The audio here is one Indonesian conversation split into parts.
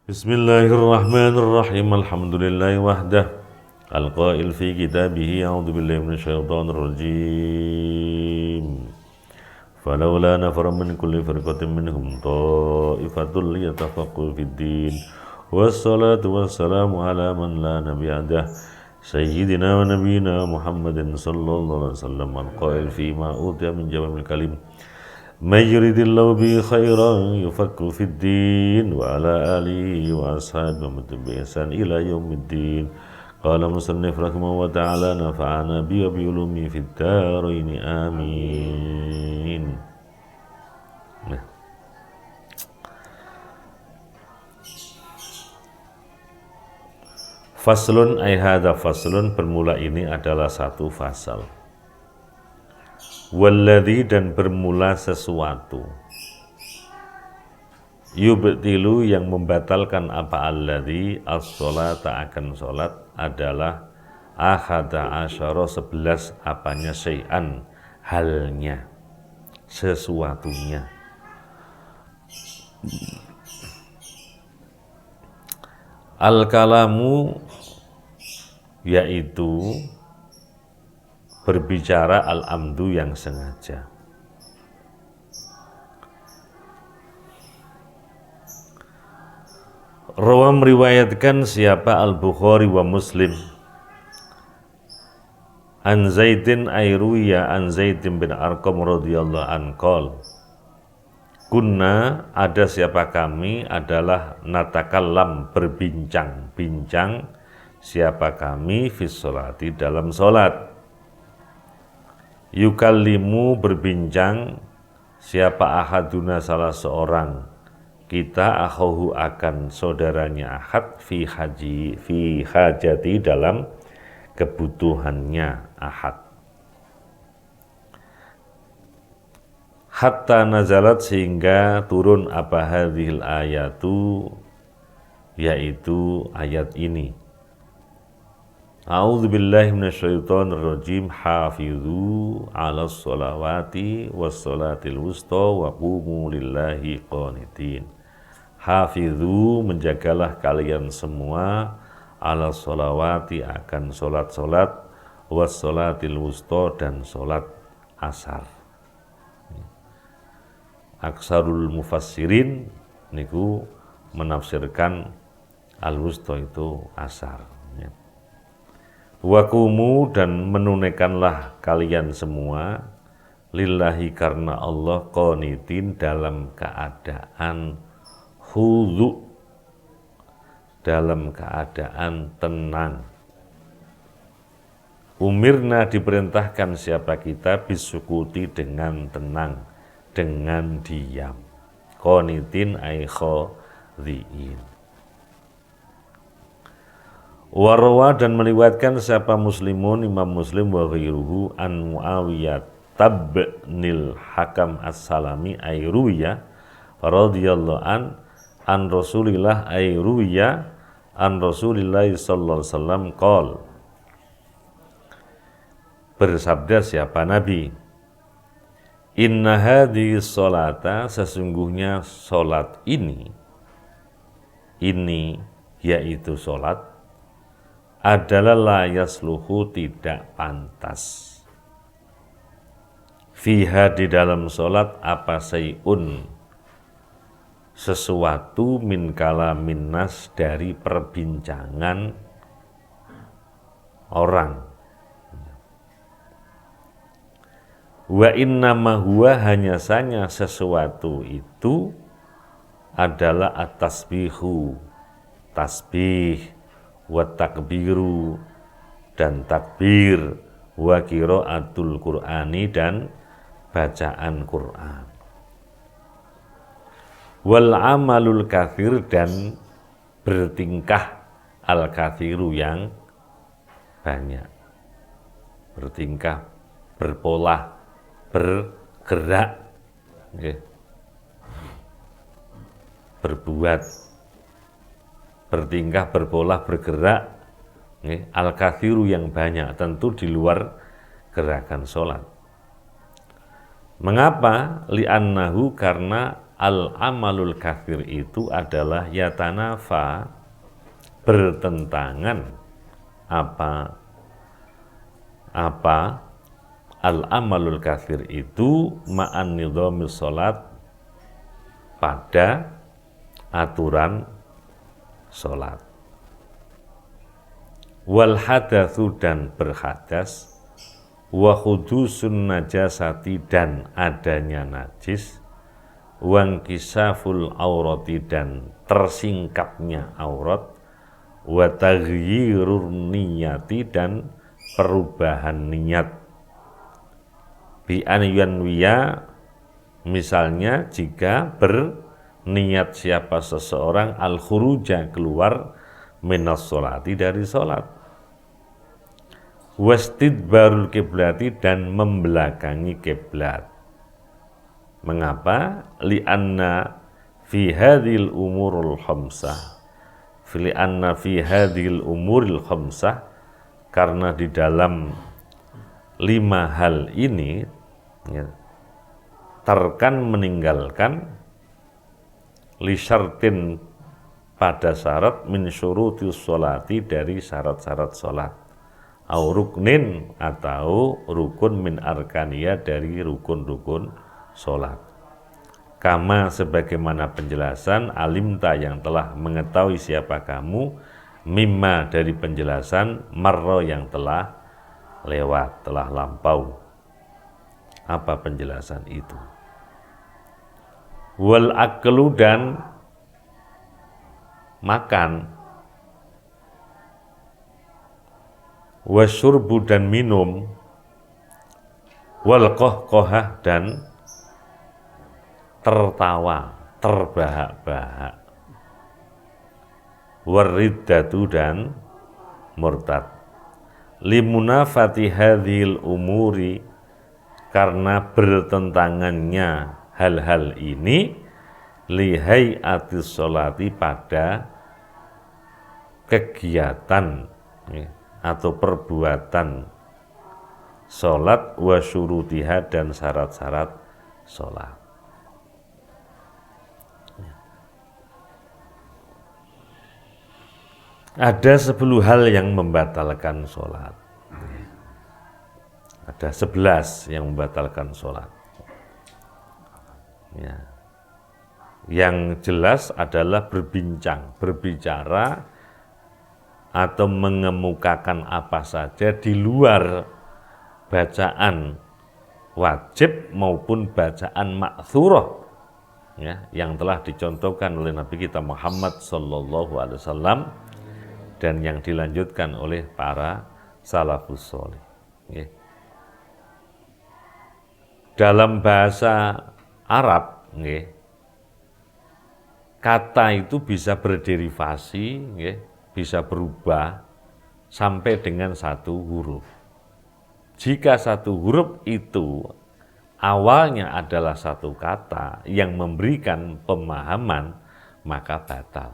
Bismillahirrahmanirrahim. Alhamdulillahi wahdah. Al-qail fi kitabihi a'udzu billahi minasyaitonir rajim. Falawla nafara min kulli firqatin minhum ta'ifatul liyatafaqqahu fid-din. Wassalatu wassalamu ala man la nabiyya ba'dah. Sayyidina wa nabiyyina Muhammadin sallallahu alaihi wasallam. Al-qail fi ma utiya min jawamil kalim. Man yuridillahu bihi khairan yufaqqihhu fid-din wa ala alihi wa ashabihi wa bi ihsan ila yaumiddin. Qala musannif rahimahu wa ta'ala nafa'ana bi ulumi fid dharain amin. Nah. Faslun ay hadza faslun, bermula ini adalah satu fasal. Walladzi, dan bermula sesuatu. Yubtilu, yang membatalkan apa alladzi, as-sholata, akan sholat, adalah ahada asyara, 11 apanya, syai'an, halnya, sesuatunya. Al-kalamu, yaitu berbicara, al-amdu, yang sengaja. Rawa, meriwayatkan siapa, Al-Bukhari wa Muslim, an Zaidin ayruya an Zaidin bin Arqam radhiyallahu an qol, kunna, ada siapa kami, adalah natakallam, berbincang-bincang, siapa kami, fis sholati, dalam sholat. Yukallimu, berbincang, siapa ahaduna, salah seorang kita, akhahu, akan saudaranya ahad, fi hajati, dalam kebutuhannya ahad. Hatta nazalat, sehingga turun apa hadhil ayatu, yaitu ayat ini. A'udzu billahi minasyaitonir rajim. Hafidzu 'alas sholawati was sholatil wusta wa qumu lillahi qanitin. Hafidzu, menjagalah kalian semua, 'alas sholawati, akan salat-salat, was sholatil wusta, dan salat asar. Aksarul mufassirin niku menafsirkan al-wusta itu asar. Wakumu, dan menunaikanlah kalian semua, lillahi, karena Allah, qanitin, dalam keadaan khudu', dalam keadaan tenang. Umirna, diperintahkan siapa kita, bisukuti, dengan tenang, dengan diam. Qanitin ay khadhi'in. Warwa, dan meriwayatkan siapa Muslimun, Imam Muslim, wa ghairuhu, an Muawiyah tabnil Hakam as-Salami ayruya radhiyallahu an Rasulillah ayruya an Rasulillah sallallahu alaihi wasallam qol, bersabda siapa Nabi, inna hadhihi sholata, sesungguhnya sholat ini yaitu sholat, adalah la yasluhu, tidak pantas, fiha, di dalam sholat, apa sayun, sesuatu, min kalamin nas, dari perbincangan orang. Wa innama huwa, hanya saja sesuatu itu adalah at-tasbihu, tasbih, wa takbiru, dan takbir, wa qiraatul Qur'ani, dan bacaan Qur'an, wal amalul kathir, dan bertingkah al kathiru, yang banyak, bertingkah, berpola, bergerak, berbuat, bertingkah, berpola, bergerak, al-kathiru, yang banyak, tentu di luar gerakan sholat. Mengapa? Li'annahu, karena Al-amalul katsir itu adalah yatanafa, bertentangan apa al-amalul katsir itu ma'an nidhamis sholat, pada aturan sholat. Wal hadatsu, dan berhadas, wa khudusun najasati, dan adanya najis, wangkisaful aurati, dan tersingkapnya aurat, wa taghyirur niyati, dan perubahan niat, bi an yanwiya, misalnya jika berniat siapa seseorang al khuruja, keluar, minas sholati, dari sholat, wastidbarul kiblati, dan membelakangi kiblat. Mengapa? Li'anna fi hadhil umurul khamsah, karena di dalam 5 hal ini ya, tarkan, meninggalkan, li syartin, pada syarat, min syurutis sholati, dari syarat-syarat sholat, au ruknin, atau rukun, min arkaniya, dari rukun-rukun sholat. Kama, sebagaimana penjelasan, alimta, yang telah mengetahui siapa kamu, mimma, dari penjelasan, marro, yang telah lewat, telah lampau. Apa penjelasan itu? Wal aklu, dan makan, wasyurbu, dan minum, wal qohqohah, dan tertawa, terbahak-bahak, wariddatu, dan murtad, limunafati hadhil umuri, karena bertentangannya hal-hal ini, lihai'atis sholati, pada kegiatan atau perbuatan sholat, wa syurutiha, dan syarat-syarat sholat. Ada 10 hal yang membatalkan sholat. Ada 11 yang membatalkan sholat. Ya. Yang jelas adalah berbincang, berbicara, atau mengemukakan apa saja di luar bacaan wajib maupun bacaan ma'thurah, ya, yang telah dicontohkan oleh Nabi kita Muhammad SAW dan yang dilanjutkan oleh para salafus sholih. Ya. Dalam bahasa Arab, ya, kata itu bisa berderivasi, ya, bisa berubah sampai dengan 1 huruf. Jika 1 huruf itu awalnya adalah 1 kata yang memberikan pemahaman, maka batal.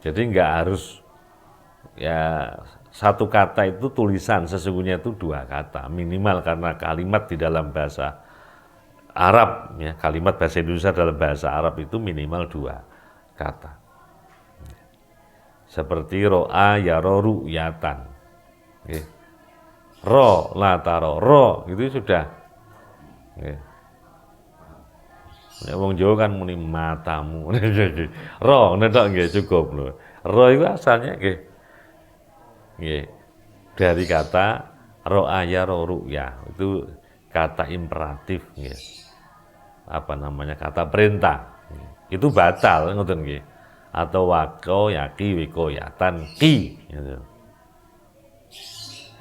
Jadi enggak harus ya 1 kata itu tulisan, sesungguhnya itu 2 kata minimal, karena kalimat di dalam bahasa Arab, ya, kalimat bahasa Indonesia dalam bahasa Arab itu minimal 2 kata. Seperti ro'a yaro ru'yatan. Ro lataro, ro itu sudah. Ya, wong Jawa kan muni matamu. Ro netok nggih cukup lho. Ro itu asalnya nggih. Nggih. Dari kata ro'a yaro ru'ya, itu kata imperatif nggih. Apa namanya? Kata perintah. Itu batal ngoten nggih. Atau wako yaki wiko yatan ki gitu.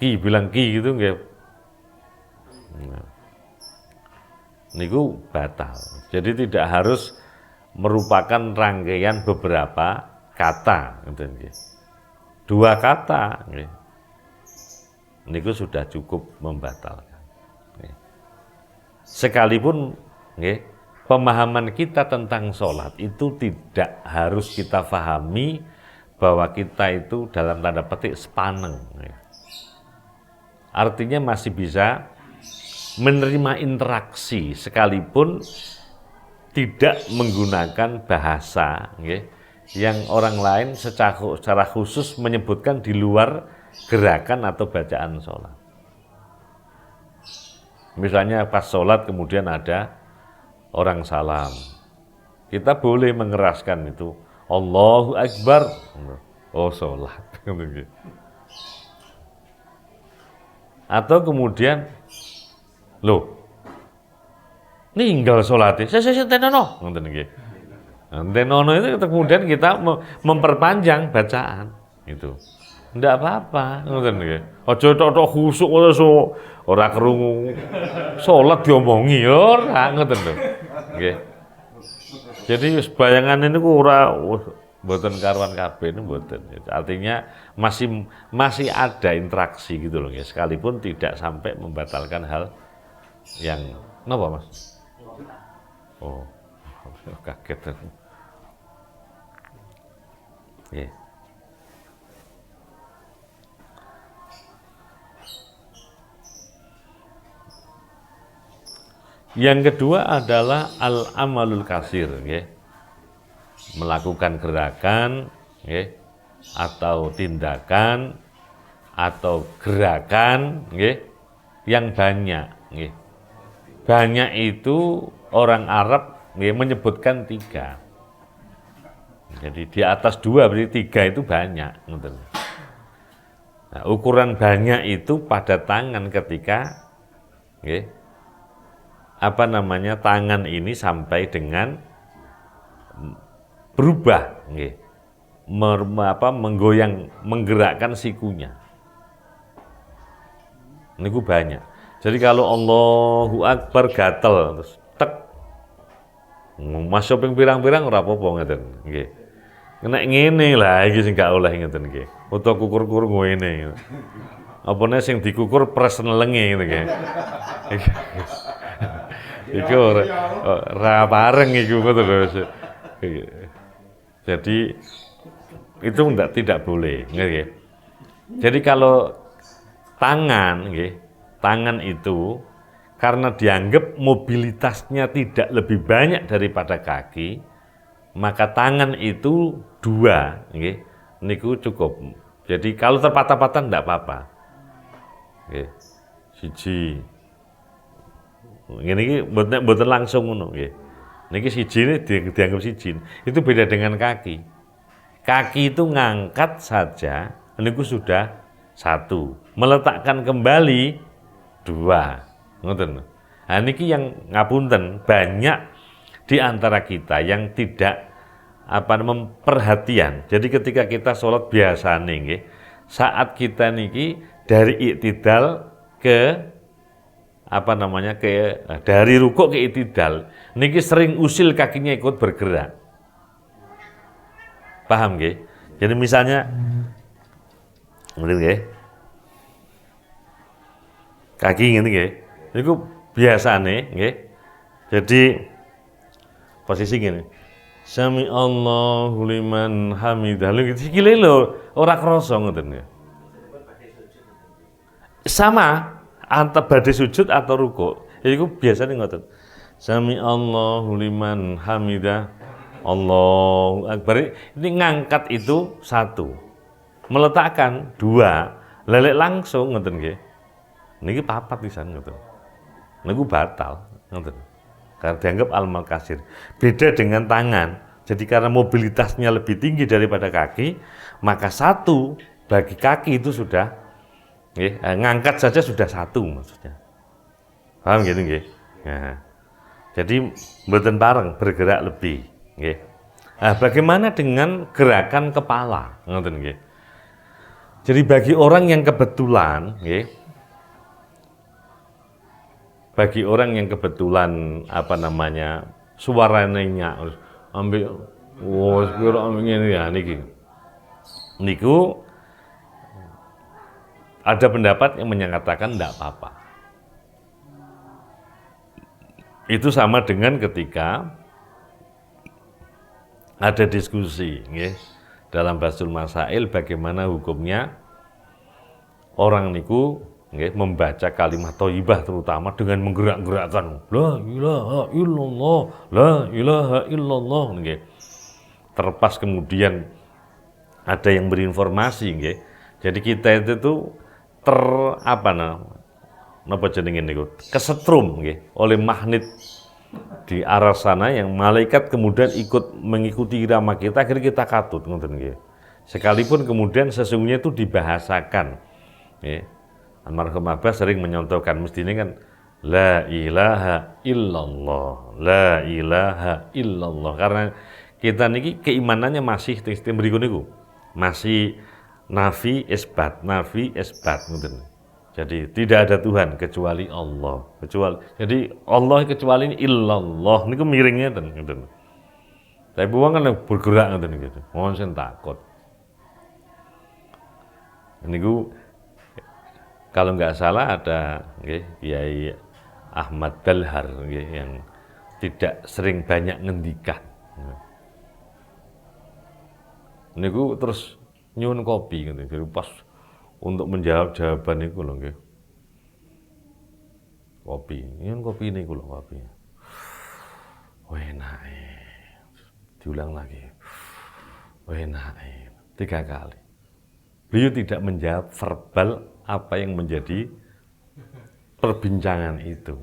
Ki bilang ki gitu nggih. Niku batal. Jadi tidak harus merupakan rangkaian beberapa kata gitu nggih. 2 kata nggih. Niku sudah cukup membatalkan. Sekalipun nggih, pemahaman kita tentang sholat itu tidak harus kita pahami bahwa kita itu dalam tanda petik sepaneng. Artinya masih bisa menerima interaksi sekalipun tidak menggunakan bahasa yang orang lain secara khusus menyebutkan di luar gerakan atau bacaan sholat. Misalnya pas sholat kemudian ada orang salam, kita boleh mengeraskan itu Allahu Akbar, oh sholat. Atau kemudian loh ninggal sholatnya, saya tenono, tenono itu kemudian kita memperpanjang bacaan itu, ndak apa-apa, ojo tok khusuk ora krungu, sholat diomongi ora, ngoten lho, nggih. Jadi bayangan ini ora mboten karuan kabeh niku mboten. Artinya masih ada interaksi gitu loh, ya, sekalipun tidak sampai membatalkan hal yang napa Mas? Oh, kaget. Yeah. Yang kedua adalah al-amalul kasir, ya. Melakukan gerakan, ya, atau tindakan atau gerakan, ya, yang banyak, ya. Banyak itu orang Arab menyebutkan 3. Jadi di atas 2 berarti 3 itu banyak. Nah, ukuran banyak itu pada tangan ketika tangan ini sampai dengan berubah, menggoyang, menggerakkan sikunya. Ini banyak. Jadi kalau Allahu Akbar gatel terus tek masuk ping pirang-pirang ora apa-apa ngeten nggih. Nek ngene lah iki sing gak oleh ngeten nggih. Utawa kukur-kukur ngene. Apane sing dikukur pres nelenge ngene nggih. Iku ora bareng iku betul. Jadi itu tidak boleh nggih. Jadi kalau tangan nggih, tangan itu karena dianggap mobilitasnya tidak lebih banyak daripada kaki, maka tangan itu 2, niku cukup. Jadi kalau terpatah-patah enggak apa-apa. Nggih. Siji. Ngene iki mboten langsung ngono nggih. Niki siji ini dianggap siji. Itu beda dengan kaki. Kaki itu ngangkat saja, niku sudah 1. Meletakkan kembali 2, ngoten. Nah niki yang ngapunten banyak di antara kita yang tidak memperhatian. Jadi ketika kita sholat biasa nih, saat kita niki dari iktidal ke dari rukuk ke iktidal, niki sering usil kakinya ikut bergerak. Paham nggih? Jadi misalnya, ngerti nggih? Kaki ngene nggih. Niku biasane nggih. Jadi posisi ngene. Sami Allahu liman hamidah. Lho sikile lho ora krasa ngoten ya. Sama antara badhe sujud atau rukuk. Iku biasane ngoten. Sami Allahu liman hamidah. Allahu Akbar. Ini ngangkat itu 1. Meletakkan 2. Lelek langsung ngoten nggih. Niki 4 pisan ngoten. Niku batal ngoten. Karena dianggap al-amal kasir. Beda dengan tangan. Jadi karena mobilitasnya lebih tinggi daripada kaki, maka 1 bagi kaki itu sudah ngangkat saja sudah 1 maksudnya. Paham gitu nggih? Nah, jadi mboten bareng bergerak lebih, nggih. Nah, bagaimana dengan gerakan kepala? Ngoten nggih. Jadi bagi orang yang kebetulan, nggih, bagi orang yang kebetulan suaranya ambil ngene ya niki. Niku ada pendapat yang menyatakan enggak apa-apa. Itu sama dengan ketika ada diskusi nggih dalam Basul Masail bagaimana hukumnya orang niku nggih, membaca kalimat thayyibah terutama dengan menggerak-gerakkan la ilaha illallah, la ilaha illallah nggih. Terlepas kemudian ada yang berinformasi nggih. Jadi kita itu tuh napa jenenge niku? Kesetrum nggih oleh magnet di arah sana yang malaikat kemudian ikut mengikuti irama kita, akhirnya kita katut ngoten nggih. Sekalipun kemudian sesungguhnya itu dibahasakan. Nggih. Almarhum Abah sering menyontohkan mestinya kan la ilaha illallah, la ilaha illallah. Karena kita niki keimanannya masih sistem berikut niku. Masih nafi isbat ngoten. Jadi tidak ada Tuhan kecuali Allah. Jadi Allah kecuali illallah niku miringnya ngoten. Tapi wong kan bergerak ngoten gitu. Mohon sen takut. Niku kalau nggak salah ada Kiai Ahmad Dalhar yang tidak sering banyak ngendikan. Niku terus nyuwun kopi gitu. Jadi pas untuk menjawab jawaban niku lho nggih. Kopi. Nyuwun kopi niku lho kopi. Enak. Diulang lagi. Enak. 3 kali. Beliau tidak menjawab verbal apa yang menjadi perbincangan itu.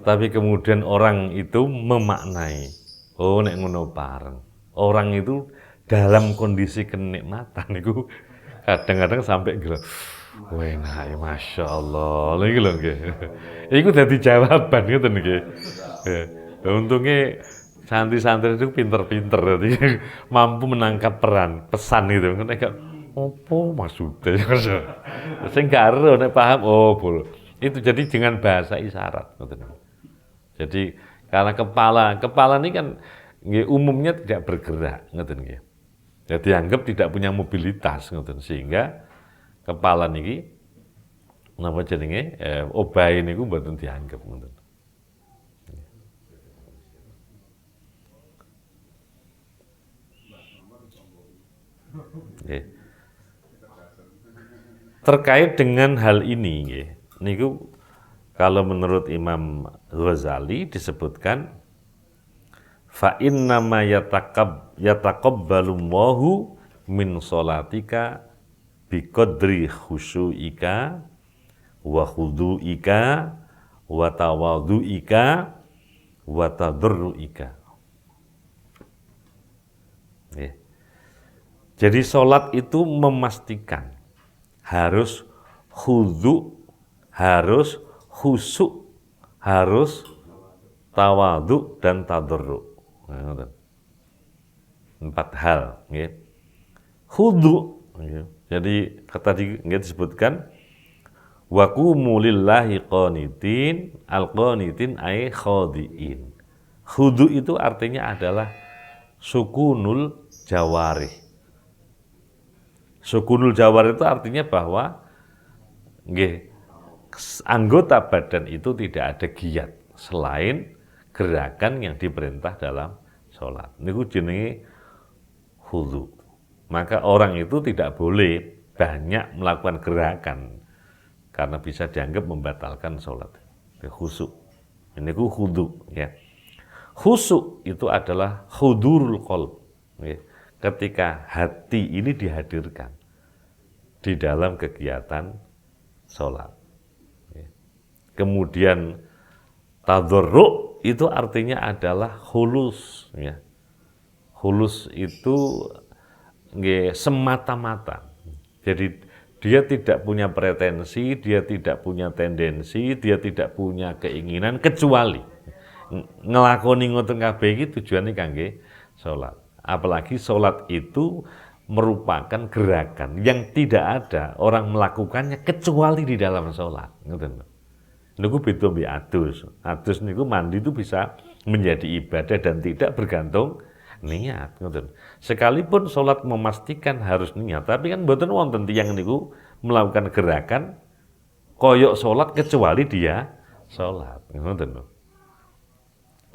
Tapi kemudian orang itu memaknai, oh nek ngono bareng. Orang itu dalam kondisi kenikmatan itu kadang-kadang sampai gila. Wah, nah, masya Allah, lagi lho nggih. Iku dadi jawaban ngoten nggih. Untungnya santri-santri itu pinter-pinter, jadi mampu menangkap pesan itu. Nek opo maksudnya? Sing karo nek paham itu jadi dengan bahasa isyarat ngoten. Jadi karena kepala ini kan nggih umumnya tidak bergerak ngoten nggih. Jadi dianggap tidak punya mobilitas ngoten sehingga kepala niki napa jenenge obahe niku mboten dianggap ngoten. Nggih. Terkait dengan hal ini nggih, niku kalau menurut Imam Ghazali disebutkan fa inna ma yataqabbalullahu min sholatika biqadri khusyu'ika wa khudu'ika wa tawadhu'ika wa tadarru'ika. Jadi sholat itu memastikan harus khudu, harus khusyuk, harus tawadhu dan tadarru. Nah, 4 hal. Ya. Khudu. Ya. Jadi tadi disebutkan wa qumu lillahi qanitin, al-qanitin ay khadiin. Khudu itu artinya adalah sukunul jawarih. Sukunul jawarih itu artinya bahwa anggota badan itu tidak ada giat selain gerakan yang diperintah dalam sholat. Niku jenenge khudu. Maka orang itu tidak boleh banyak melakukan gerakan karena bisa dianggap membatalkan sholat. Khusyuk. Ini khudu. Ya. Khusyuk itu adalah khudurul qalb. Ya. Ketika hati ini dihadirkan di dalam kegiatan sholat. Kemudian tadarru' itu artinya adalah khulus. Ya. Khulus itu semata-mata. Jadi dia tidak punya pretensi, dia tidak punya tendensi, dia tidak punya keinginan kecuali ngelakoni ngoten kabeh iki tujuane kangge sholat. Apalagi sholat itu merupakan gerakan yang tidak ada orang melakukannya kecuali di dalam sholat. Niku beda mbek adus. Adus niku mandi itu bisa menjadi ibadah dan tidak bergantung niat. Sekalipun sholat memastikan harus niat, tapi kan mboten wonten tiyang niku melakukan gerakan koyok sholat kecuali dia sholat.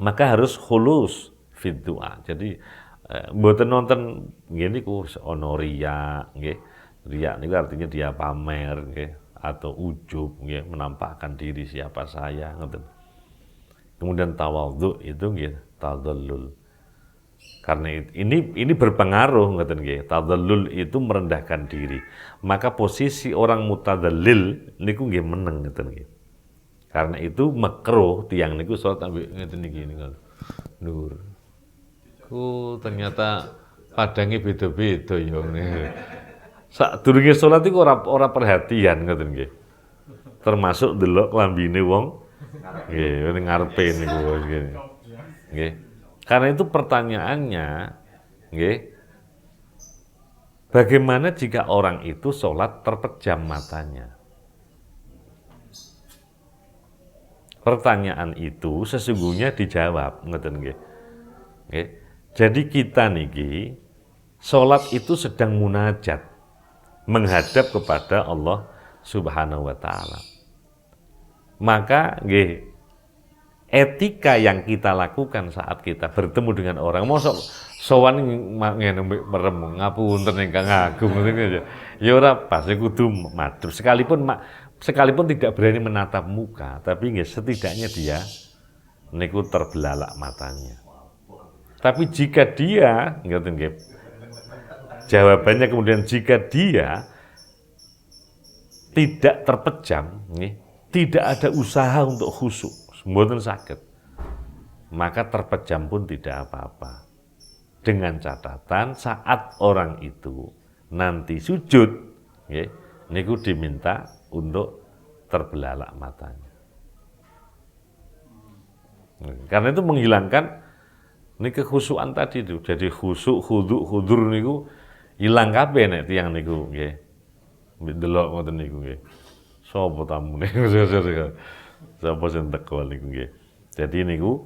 Maka harus khulus fid du'a. Jadi mboten nonton ngene niku ana riya nggih. Riya niku artinya dia pamer nggih. atau ujub, nggih, menampakkan diri siapa saya, ngoten. Kemudian tawadhu itu nggih tadallul. Karena ini berpengaruh, ngoten nggih. Tadallul itu merendahkan diri. Maka posisi orang mutadallil niku nggih meneng, ngoten nggih. Karena itu makruh tiyang niku salat ambek ngeten niki niku. Nur. Ternyata padangnya beda-beda ya. Sadurunge salat iku ora perhatian ngoten nggih. Termasuk delok klambine wong nggih ning ngarepe niku nggih. Karena itu pertanyaannya nggih. Bagaimana jika orang itu salat terpejam matanya? Pertanyaan itu sesungguhnya dijawab ngoten nggih. Nggih. Jadi kita niki salat itu sedang munajat menghadap kepada Allah Subhanahu wa taala. Maka nggih etika yang kita lakukan saat kita bertemu dengan orang, mosok sowan ngene merem ngapunten ingkang agung ngoten ya. Ya ora pas kudu madhep sekalipun tidak berani menatap muka, tapi nggih setidaknya dia niku terbelalak matanya. Tapi jika dia, ngoten nggih. Jawabannya kemudian jika dia tidak terpejam, nih, tidak ada usaha untuk khusyuk, mboten saged. Maka terpejam pun tidak apa-apa. Dengan catatan saat orang itu nanti sujud, nggih, niku diminta untuk terbelalak matanya. Karena itu menghilangkan ini kekhusyuan tadi itu. Jadi khusyuk, khudur niku ilang kabeh nek tiyang niku nggih. Delok ngoten niku nggih. Sapa tamune? Sapa sing teko niku nggih. Jadi niku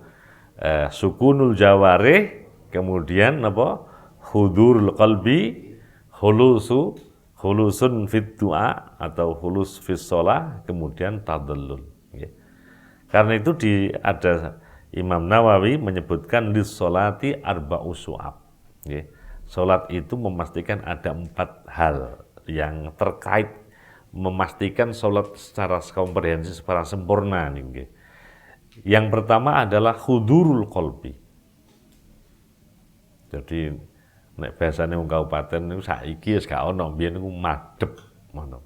sukunul jawarih, kemudian napa? Hudurul qalbi, khulusun fit du'a atau khulus fis shalah, kemudian tadallul nggih. Karena itu ada Imam Nawawi menyebutkan lis-sholati arba'u su'ab. Salat itu memastikan ada 4 hal yang terkait memastikan salat secara komprehensif, secara sempurna. Yang pertama adalah hudurul qalbi. Jadi nek bahasane wong kabupaten niku saiki wis gak ono, biyen niku madhep ngono.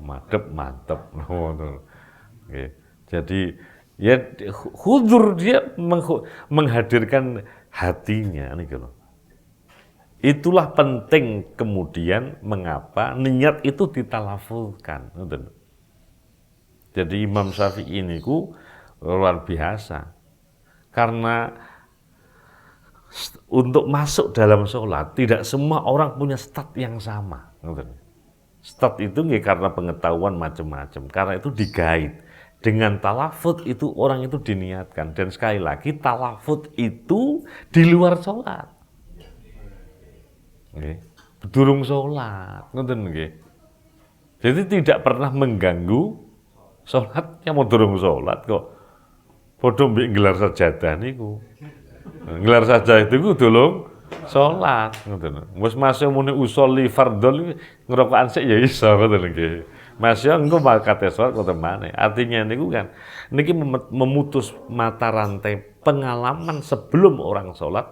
Madhep mantep ngono. Nggih. Jadi ya hudur dia menghadirkan hatinya niku loh. Itulah penting kemudian mengapa niat itu ditalafuzkan. Jadi Imam Syafi'i niku luar biasa. Karena untuk masuk dalam sholat tidak semua orang punya stat yang sama. Stat itu nggih karena pengetahuan macam-macam. Karena itu digait. Dengan talafut itu orang itu diniatkan. Dan sekali lagi talafut itu di luar sholat. Durung sholat. Jadi tidak pernah mengganggu sholat. Yang mau durung sholat kok. Padha mbek gelar sajadah niku. Gelar sajadah itu durung sholat. Wis masih muni usolli fardhon ngerokokan sik ya iso ngoten nggih. Masya engko makate sholat kok temane. Artinya niku kan niki memutus mata rantai pengalaman sebelum orang sholat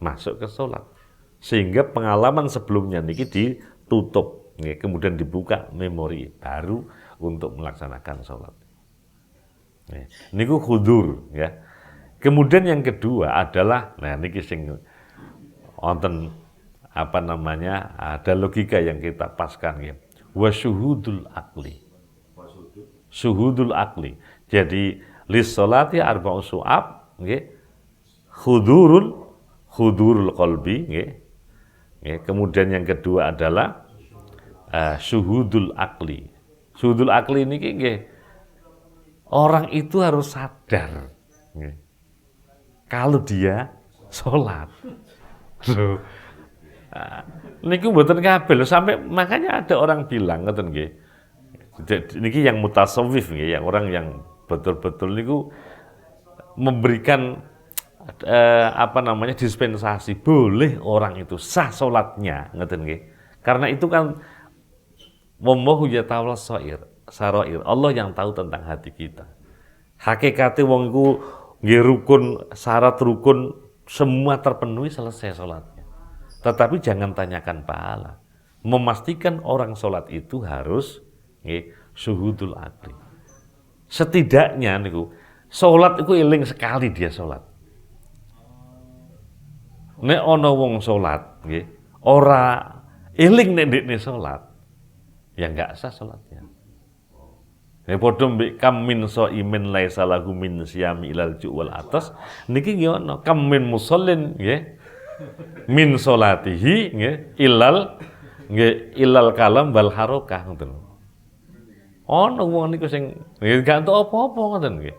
masuk ke sholat. Sehingga pengalaman sebelumnya niki ditutup, kemudian dibuka memori baru untuk melaksanakan sholat. Niku khudur ya. Kemudian yang kedua adalah niki sing wonten apa namanya? Ada logika yang kita paskan ya. Wa syuhudul akli. Syuhudul akli. Jadi lis sholati arba'u su'ab nggih. Hudurul qalbi nggih. Kemudian yang kedua adalah syuhudul akli. Syuhudul akli niki nggih. Orang itu harus sadar nggih. Kalau dia sholat. Niku mboten kabeh sampai makanya ada orang bilang ngoten nggih. Niki yang mutasawwif nggih, yang orang yang betul-betul niku memberikan apa namanya dispensasi, boleh orang itu sah salatnya ngoten nggih. Karena itu kan wallahu yatawalla shair. sarair. Allah yang tahu tentang hati kita. Hakikate wong iku nggih rukun, syarat rukun semua terpenuhi, selesai salatnya. Tetapi jangan tanyakan pahala. Memastikan orang salat itu harus nggih syuhudul aqli. Setidaknya niku salat iku eling sekali dia salat. Nek ana wong salat nggih ora eling nek ndekne salat, ya enggak sah salatnya. Ya padha mbek kam min shaimin laisa lahu min siyami ilal ju'wal atas niki nggih ana kam min musallin nggih min salatihi nggih ilal kalam wal harakah ngoten. Ana wong niku sing gak entuk apa-apa ngoten nggih.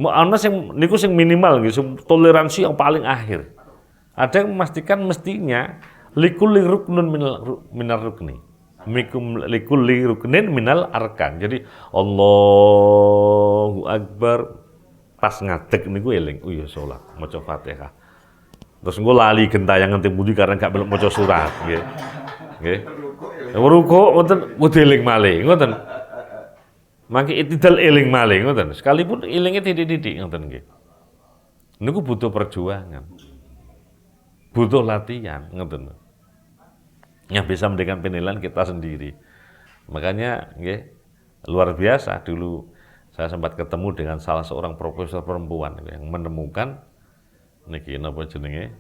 Ana sing niku sing minimal nggih, toleransi yang paling akhir. Ada yang memastikan mestinya likulli ruknun minar rukni. Likulli ruknin minal arkan. Jadi Allahu Akbar pas ngadeg niku eling, oh ya salat, maca Fatihah. Terus engko lali gentayangan nganti pundi karena gak belum maca surat nggih. Nggih. Rukuk ngoten kudu eling malih, ngoten. Mangke itidal eling malih, ngoten. Sekalipun elinge titik-titik ngoten nggih. Niku butuh perjuangan. Butuh latihan, ngoten. Yang bisa memberikan penilaian kita sendiri. Makanya nggih, luar biasa dulu saya sempat ketemu dengan salah seorang profesor perempuan yang menemukan niki napa jenenge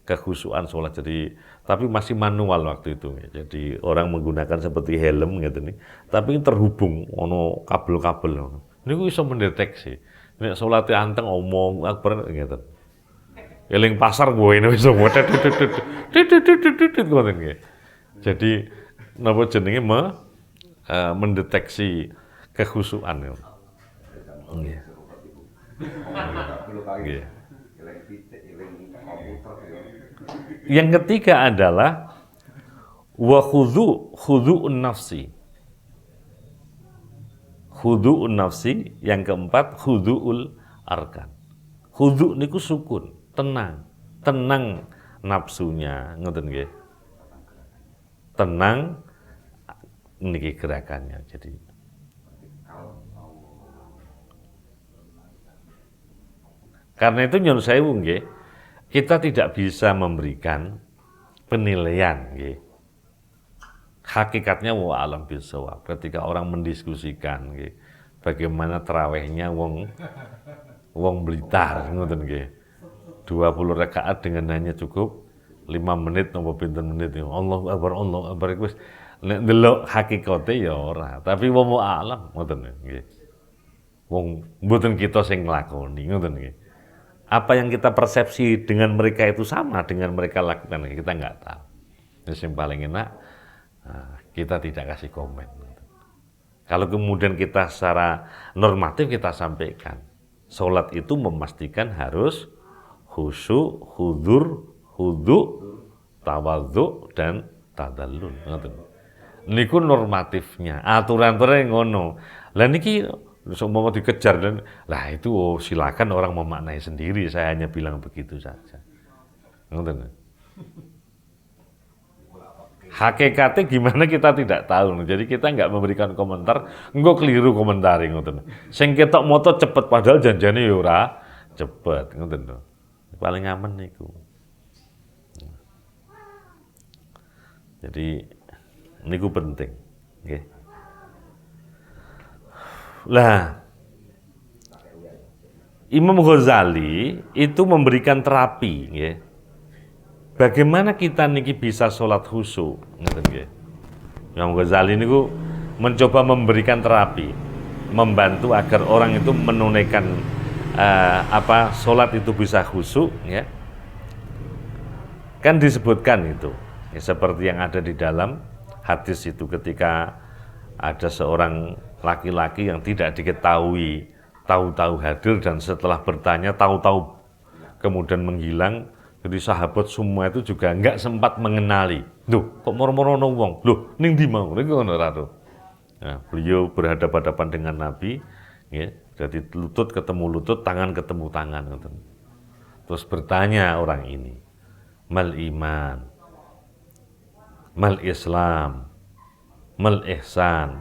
kekhusyuan sholat. Jadi tapi masih manual waktu itu. Jadi orang menggunakan seperti helm gitu nih, tapi terhubung ono kabel-kabel. Niku iso mendeteksi nek salate anteng omong akbar gitu. Eling pasar gue ini iso ngoten nggih. Jadi napa jenenge mendeteksi kekhusyuan. Nggih. Nggih. Yang ketiga adalah wa khudu'un nafsi. Khudu'un nafsi, yang keempat khudu'ul arkan. Khudu' niku sukun, tenang nafsunya, ngoten nggih. Tenang niki gerakannya. Jadi karena itu nyuwun sewu nggih, kita tidak bisa memberikan penilaian nggih. Hakikatnya wa alam bisawab. Ketika orang mendiskusikan nggih, bagaimana tarawihnya wong Blitar ngoten nggih. 20 rakaat dengan hanya cukup 5 menit napa pinten menit. Allahu Akbar wis nek ndelok hakikate ya ora, tapi wa alam ngoten nggih. Wong mboten kita sing nglakoni ngoten nggih. Apa yang kita persepsi dengan mereka itu sama dengan mereka lakukan, kita nggak tahu. Yang paling enak kita tidak kasih komen. Kalau kemudian kita secara normatif kita sampaikan, sholat itu memastikan harus khusyuk, hudu, tawadhu dan tadallul. Niku normatifnya, aturan-aturan ngono. Lah niki mau dikejar dan lah itu silakan orang memaknai sendiri, saya hanya bilang begitu saja. Ngoten. Hakikatnya gimana kita tidak tahu. Jadi kita nggak memberikan komentar, engko keliru komentari ngoten. Sing ketok moto cepet padahal janjane ya ora cepet ngoten lho. Paling aman niku. Jadi niku penting, nggih. Lah, Imam Ghazali itu memberikan terapi, ya. Bagaimana kita niki bisa sholat khusyuk, nggih. Imam Ghazali niku mencoba memberikan terapi, membantu agar orang itu menunaikan sholat itu bisa khusyuk, ya. Kan disebutkan itu, ya, seperti yang ada di dalam hadis itu ketika ada seorang laki-laki yang tidak diketahui, tahu-tahu hadir dan setelah bertanya tahu-tahu kemudian menghilang. Jadi sahabat semua itu juga enggak sempat mengenali. Loh, kok moro-moro ono wong? Loh, ning ndi mau? Niku ngono ra. Nah, beliau berhadapan-hadapan dengan Nabi, ya. Jadi lutut ketemu lutut, tangan ketemu tangan ngoten. Terus bertanya orang ini, "Mal iman? Mal Islam? mal ihsan.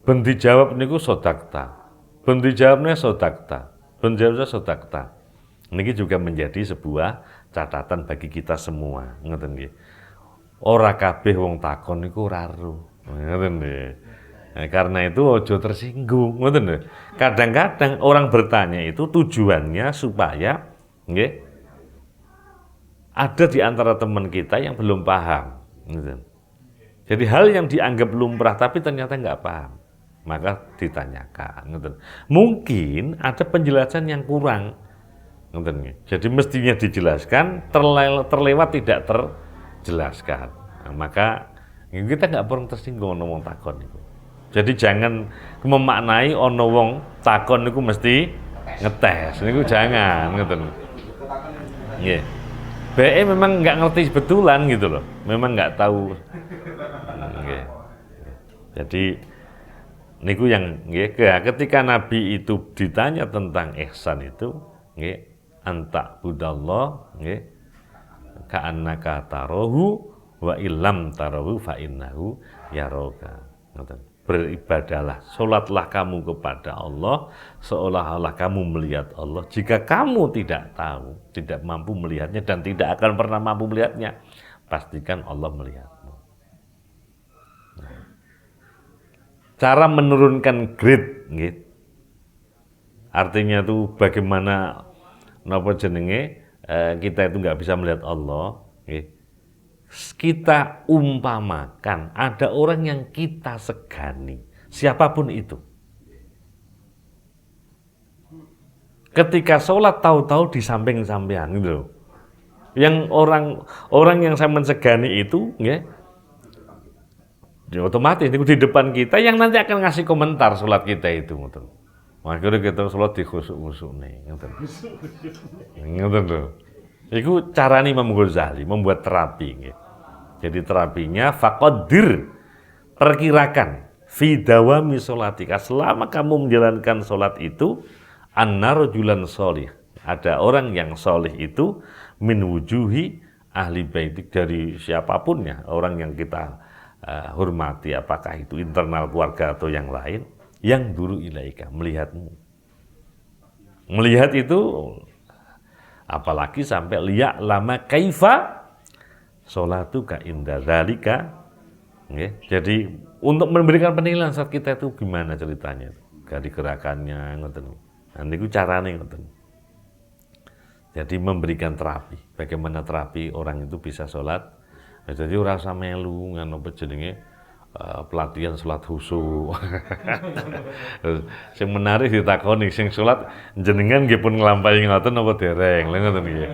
Ben dijawab niku sodakta. Ben dijawabnya sodakta. Ben jawabnya sodakta. Niki juga menjadi sebuah catatan bagi kita semua, ngoten nggih. Ora kabeh wong takon niku ora ro. Ngoten nggih. Nah, karena itu ojo tersinggung, ngoten lho. Kadang-kadang orang bertanya itu tujuannya supaya nggih ada di antara teman kita yang belum paham, gitu. Jadi hal yang dianggap lumrah tapi ternyata nggak paham, maka ditanyakan. Gitu. Mungkin ada penjelasan yang kurang, gitu. Jadi mestinya dijelaskan, terlewat tidak terjelaskan. Nah, maka kita nggak perlu tersinggung ngomong takon itu. Jadi jangan memaknai ono wong takon itu mesti ngetes, niku jangan, gitu. Yeah. BE memang nggak ngerti betulan gitu loh, memang nggak tahu. Okay. Jadi niku yang ketika Nabi itu ditanya tentang ihsan itu, anta budallah, ka'annaka tarahu wa illam tarahu fa innahu yaraka. Beribadahlah, sholatlah kamu kepada Allah seolah-olah kamu melihat Allah. Jika kamu tidak tahu, tidak mampu melihatnya dan tidak akan pernah mampu melihatnya, pastikan Allah melihatmu. Nah, cara menurunkan grade, gitu. Artinya itu bagaimana napa jenenge kita itu nggak bisa melihat Allah, gitu. Kita umpamakan ada orang yang kita segani, siapapun itu. Ketika sholat tahu-tahu di samping sampean gitu loh. Yang orang yang saya segani itu, ya otomatis di depan kita yang nanti akan ngasih komentar sholat kita itu, gitu. Akhirnya kita sholat di khusuk-khusuk nih, gitu. Gitu. Itu cara Imam Ghazali membuat terapi. Gitu. Jadi terapinya faqaddir, perkirakan fi dawami sholatika, selama kamu menjalankan sholat itu anna rajulan sholih, ada orang yang sholih itu min wujuhi ahli baitik, dari siapapun ya, orang yang kita hormati, apakah itu internal keluarga atau yang lain, yang duru ilaika, melihatmu. Melihat itu apalagi sampai liya lama kaifa sholatuka inda dzalika. Jadi untuk memberikan penilaian saat kita itu gimana ceritanya, dari gerakannya, ngoten. Nanti itu caranya ngoten. Jadi memberikan terapi, bagaimana terapi orang itu bisa sholat. Jadi ora usah melu ngono apa jenenge pelatihan sholat khusyuk. Sing menarik ditakoni sing sholat jenengan nggih pun nglampahi ngoten apa dereng, lha ngoten nggih.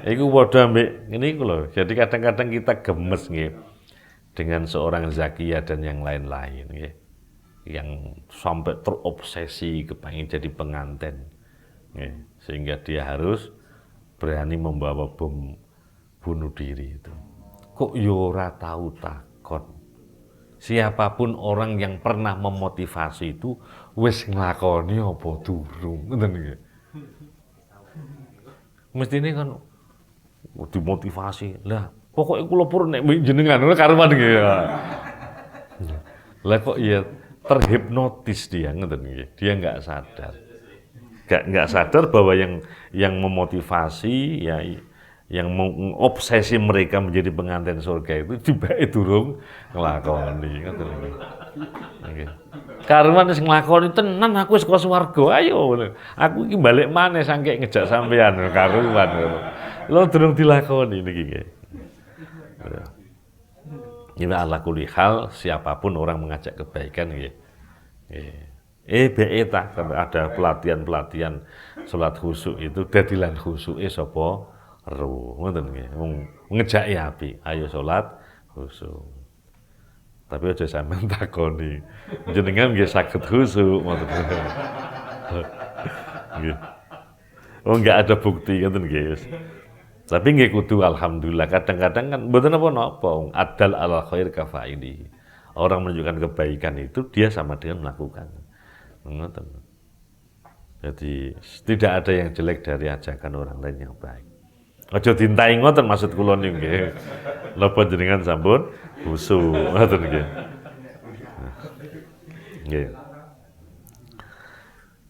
Iku padha ambek ngene iku lho. Jadi kadang-kadang kita gemes nggih dengan seorang Zakia dan yang lain-lain nggih. Yang sampai terobsesi kepengin jadi pengantin. Nggih, sehingga dia harus berani membawa bom bunuh diri itu. Kok yo ora tahu takon. Siapapun orang yang pernah memotivasi itu wis nglakoni apa durung, ngoten nggih. Mestine kan dimotivasi. Lah, pokoknya kula purun nek jenengan ngono karuan nggih. Lah kok ya terhipnotis dia, ngoten nggih. Dia enggak sadar. Enggak sadar bahwa yang memotivasi ya yang mengobsesi mereka menjadi pengantin surga itu tibake durung nglakoni, ngoten nggih. Nggih. Karuan wis nglakoni tenan aku wis saka swarga. Ayo. Aku iki balik maneh saking ngejak sampean karuan. Lho durung dilakoni niki nggih. Ya ala kulli hal, siapapun orang mengajak kebaikan nggih. Nggih. Ada pelatihan salat khusyuk itu dadilan khusyuke sapa ro, ngoten nggih. Ngejaki api, ayo salat khusyuk. Tapi aja sampean takoni. Jenengan nggih saged khusyuk ngoten. Nggih. Oh enggak ada bukti ngoten nggih. Tapi nggih kudu alhamdulillah, kadang-kadang kan mboten napa-napa, adal ala khair kafaili. Orang menunjukkan kebaikan itu dia sama dengan melakukan. Ngoten. Jadi tidak ada yang jelek dari ajakan orang lain yang baik. Aja dintai ngoten maksud kula niki nggih. Napa jenengan sampun khusyuk ngoten nggih. Nggih.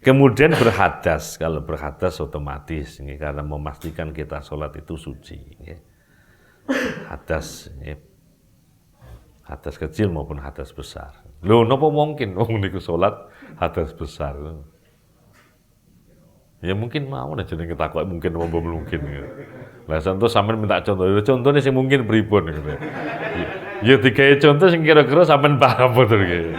Kemudian berhadas, kalau berhadas otomatis nggih, karena memastikan kita sholat itu suci nggih. Hadas nggih. Hadas kecil maupun hadas besar. Lho napa mungkin wong niku sholat hadas besar. Ya mungkin mau nek jenenge takok mungkin apa mungkin. Lah santo sampean minta contoh, contone sing mungkin pripun gitu. Ya digawe contoh sing kira-kira sampean paham betul nggih.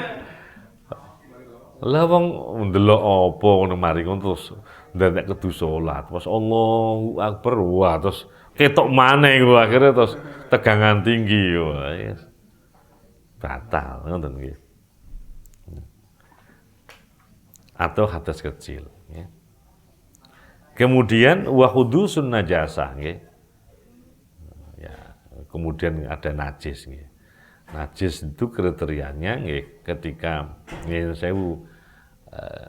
Lah wong ndelok apa ngono mari ngono terus ndadek kudu salat. Pas Allahu Akbar wah terus ketok maneh iku akhirnya terus tegangan tinggi wah yes. Batal ngoten nggih. Atau hadas kecil ya. Kemudian wa hudusun najasah nggih. Ya, kemudian ada najis nggih. Najis itu kriterianya nggih ketika nggih sewu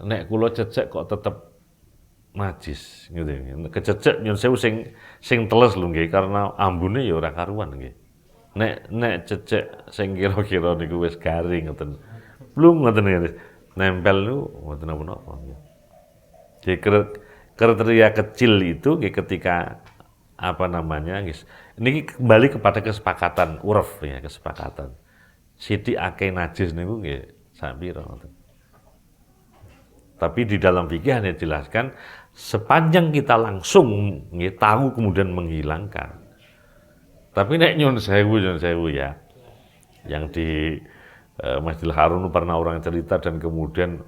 nek kula cecek kok tetep najis gitu nggih. Kececek nyun sewu sing teles lho nggih karena ambune ya ora karuan nggih. Nek cecek sing kira-kira niku wis garing ngoten. Belum ngoten nggih. Nempel niku ngoten napa-napa nggih. Jadi kriteria kecil itu ketika apa namanya guys, ini kembali kepada kesepakatan uruf ya, kesepakatan sithik akeh najis niku nggih sak pira ngoten. Tapi di dalam fikih hanya dijelaskan sepanjang kita langsung nggih tahu kemudian menghilangkan. Tapi nek nyun sewu ya, yang di Masjidil Haram pernah orang cerita dan kemudian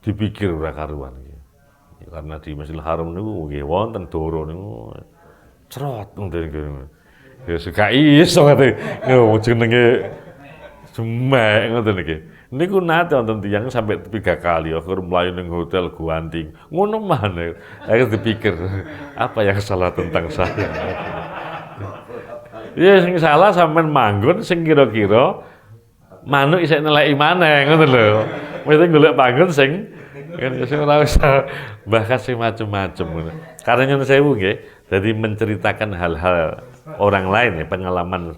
dipikir ora karuan nggih. Karena di Masjidil Haram niku nggih wonten doro niku cerot ngoten niku. Ya suka iso ngate. Yo jenenge semek ngoten iki. Niku nate wonten tiyang sampai 3 kali akhir mlayu ning hotel Guanting. Ngono maneh. Akhir dipikir apa yang salah tentang saya. Ya sing salah sampean manggon sing kira-kira manuk isih neleki maneh ngoten lho. Mesti golek panggon sing sing ora usah bahas sing macem-macem ngono. Karena nyun sewu nggih, jadi menceritakan hal-hal orang lain ya, pengalaman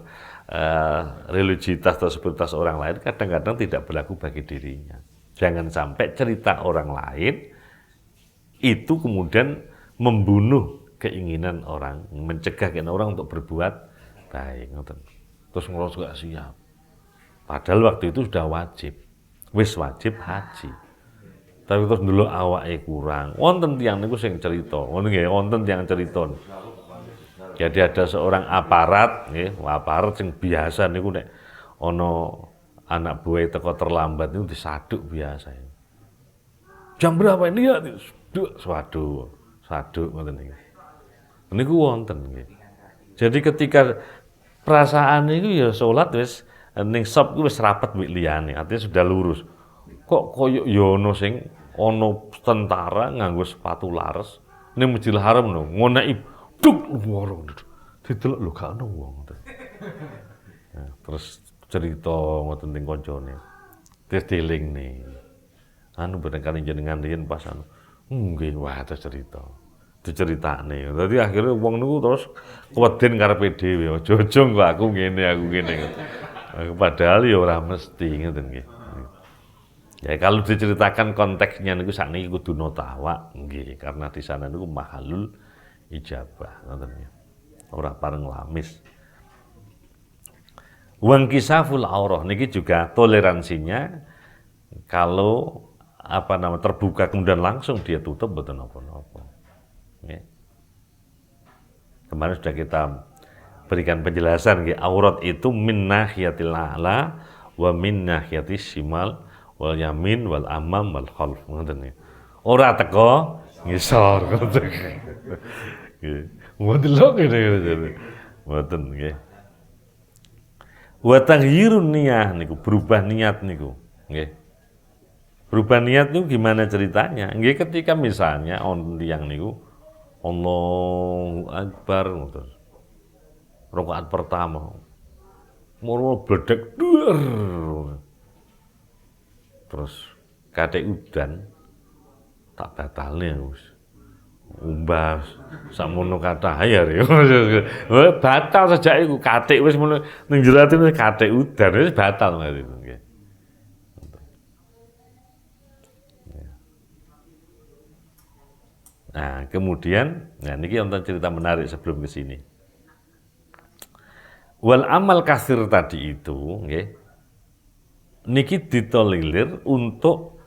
religiusitas atau spiritualitas orang lain kadang-kadang tidak berlaku bagi dirinya. Jangan sampai cerita orang lain itu kemudian membunuh keinginan orang, mencegah orang untuk berbuat baik ngoten. Terus ngelos gak siap. Padahal waktu itu sudah wajib. Wis wajib haji. Tapi terus dulu awake kurang. Wonten tiyang niku sing cerita, ngono nggih, wonten tiyang cerita. Jadi ada seorang aparat nggih, aparat sing biasa niku nek ana anak buah teko terlambat niku disaduk biasa. Jam berapa ini ya? Waduh, saduk ngoten niku. Niku wonten nggih. Jadi ketika perasaan niku ya salat wis ning sop ku wis rapet mbek liyane, artinya sudah lurus. Kok koyo ya ono sing ono tentara nganggo sepatu laras ning Masjidil Haram no ngoneki duk woro didelok lho gak ono wong. Nah, terus cerita ngoten ning kancane. Terus dielingne. Anu barangkali jenengan riyen pas anu. Nggih, wah terus cerita. Diceritakne. Dadi akhirnya wong niku terus keweden karepe dhewe. Aja kok aku ngene. Padahal ya ora mesti ngoten nggih. Ya kalau diceritakan konteksnya niku sakniki kudu notawak nggih karena di sana niku mahalul ijabah ngoten nggih. Ora pareng lamis. Wang kisaful aurah niki juga toleransinya kalau terbuka kemudian langsung dia tutup mboten napa-napa. Nggih. Kemarin sudah kita berikan penjelasan nggih aurat itu min nahiyatil a'la wa min nahiyatis shimal wal yamin wal amam wal khalf ngoten nggih. Ora teko ngisor ngoten. Nggih. Ngoten lho ngene. Ngoten nggih. Wa taghyirun niyah niku berubah niat niku nggih. Berubah niat niku gimana ceritanya? Nggih ketika misalnya on tiyang niku Allahu Akbar ngoten. Rakaat pertama. Moro bledek duer. Terus kate udan tak batalne wis. Umbas sakmono kathah ya. Batal sejak iku kathik wis ngono ning jero ati kathik udan wis batal nggih. Nah, kemudian niki wonten cerita menarik sebelum ke sini. Wal amal kasir tadi itu nggih niki ditolilir untuk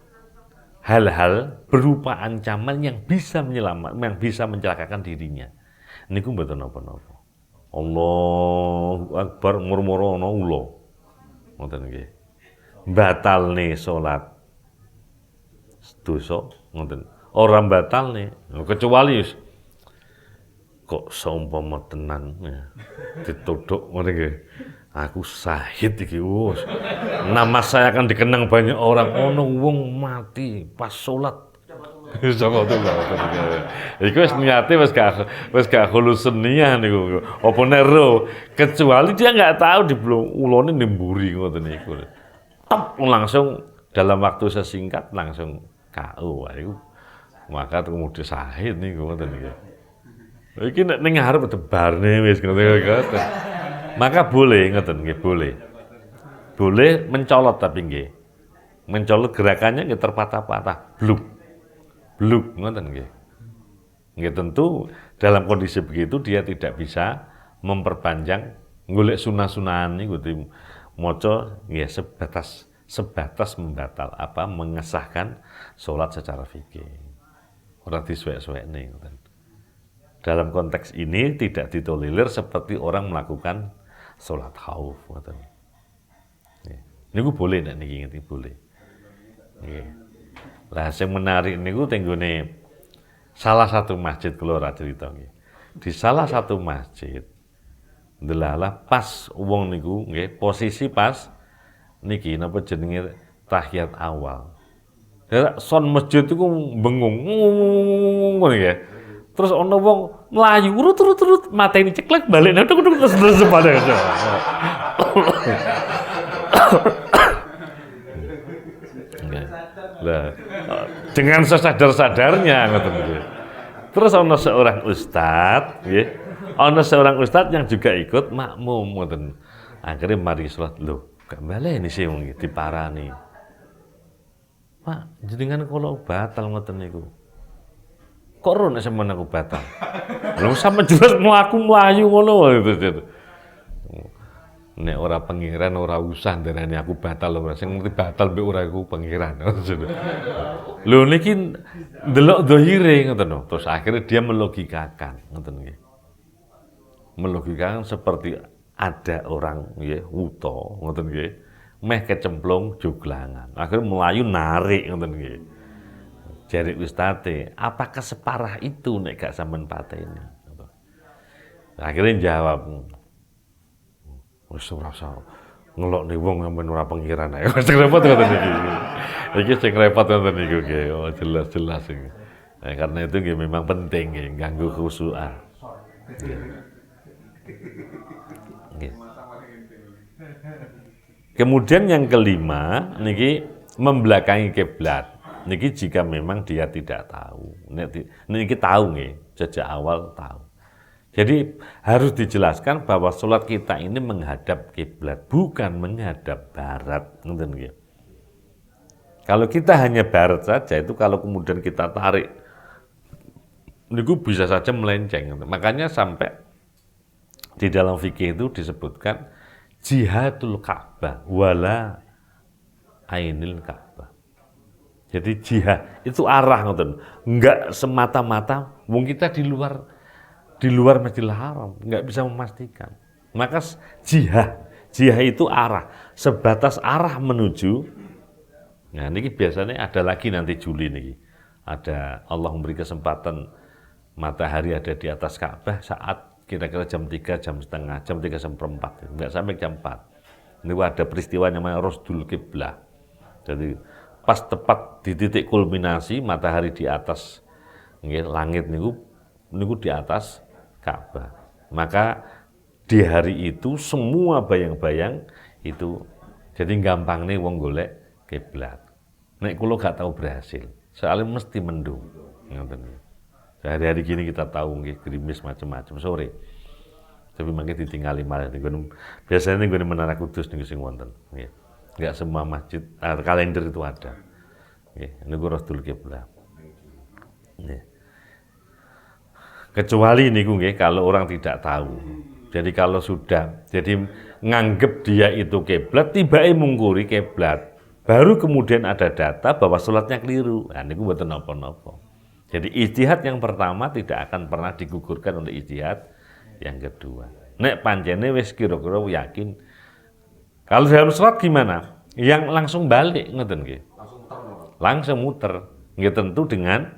hal-hal berupa ancaman yang bisa yang bisa mencelakakan dirinya. Niku mboten napa-napa. Allahu Akbar murmuru ana ula. Ngoten nggih. Batalne salat dosa ngoten. Ora batalne, kecuali kok saumpama tenan ya, dituduk ngono nggih. Aku syahid iki wis. Nama saya akan dikenang banyak orang. Ono wong mati pas salat. Saka itu iku wis niate wis gak khulusun niyah niku. Apa nero kecuali dia enggak tahu di ulone nimburi ngoten niku. Tep langsung dalam waktu sesingkat langsung KO. Iku maka kemudian syahid niku ngoten niku. Iki nek ning ngarep tebarne wis ngoten. Maka boleh ngoten nggih, boleh. Boleh mencolot tapi nggih. Mencolot gerakannya nggih terpatah-patah, bluk ngoten nggih. Nggih tentu dalam kondisi begitu dia tidak bisa memperpanjang golek sunah-sunahan niku maca nggih sebatas mengesahkan salat secara fikih. Ora disuwek-suwekne ngoten. Dalam konteks ini tidak ditolerir seperti orang melakukan salat khauf ngoten. Niku boleh nek niki ngerti boleh. Nggih. Lah sing menarik niku tenggone salah satu masjid kula ora cerita nggih. Di salah satu masjid ndelalah pas wong niku nggih posisi pas niki napa jenenge tahiyat awal. Son masjid iku bengung ngono nggih. Terus ono wong mlayu urut mateni ceklek balik terus pada. Lah dengan sesadar-sadarnya ngoten niku. Terus ono seorang ustaz nggih. Ono seorang ustaz yang juga ikut makmum ngoten. Akhirnya mari salat lho, gak baleni sih wong iki diparani. Pak, jenengan kula batal ngoten niku. Kok ro nek sampean aku batal? Lha sampe jelas mlaku mlayu ngono gitu. Nek ora pangeran ora usah ndarani aku batal ora sing ngerti batal mbek ora iku pangeran. Lho niki ndelok zahire ngoten lho. Terus akhirnya dia melogikakan ngoten nggih. Melogikakan seperti ada orang nggih wuta ngoten nggih. Meh kecemplung joglangan. Akhirnya melayu narik ngoten nggih. Jari ustate, apakah separah itu nek gak sampean pateni? Akhirnya jawab, wis ora usah ngelokne wong sampean ora pengiran ae. Wis repot ngoten iki. Iki sing repot ngoten niku nggih. Oh jelas-jelas iki. Nah, karena itu nggih memang penting nggih ganggu khusyukan. Nggih. Kemudian yang kelima niki membelakangi kiblat. Niki jika memang dia tidak tahu, niki tahu nih, sejak awal tahu. Jadi harus dijelaskan bahwa sholat kita ini menghadap kiblat, bukan menghadap barat, ngerti? Kalau kita hanya barat saja, itu kalau kemudian kita tarik, niku bisa saja melenceng. Makanya sampai di dalam fikih itu disebutkan jihadul Ka'bah wala ainil Ka'bah. Jadi jihad itu arah ngoten. Enggak semata-mata wong kita di luar Masjidil Haram, enggak bisa memastikan. Maka jihad itu arah, sebatas arah menuju. Nah, niki biasanya ada lagi nanti Juli niki. Ada Allah memberi kesempatan matahari ada di atas Ka'bah saat kira-kira jam 3, jam setengah, jam 3:04. Enggak sampai jam 4. Ini ada peristiwa namanya Rusdul Qiblah. Jadi pas tepat di titik kulminasi matahari di atas nggih, langit niku di atas Ka'bah. Maka di hari itu semua bayang-bayang itu jadi gampang nih wong golek kiblat. Nek kula gak tahu berhasil, soalnya mesti mendung. Ngoten. Hari-hari gini kita tahu nggih gerimis macam-macam sore. Tapi mangke ditinggali malah niku biasanya niku Menara Kudus niku sing wonten nggih. Enggak semua masjid kalender itu ada. Nggih, niku Rusdul Qiblah. Nggih. Kecuali niku nggih kalau orang tidak tahu. Jadi kalau sudah jadi nganggep dia itu kiblat, tibae mungkuri kiblat. Baru kemudian ada data bahwa sholatnya keliru. Nah, niku mboten napa-napa. Jadi ijtihad yang pertama tidak akan pernah digugurkan untuk ijtihad yang kedua. Nek pancene wis kira-kira yakin. Kalau dalam sholat gimana? Yang langsung balik ngoten nggih. Langsung muter. Nggih tentu dengan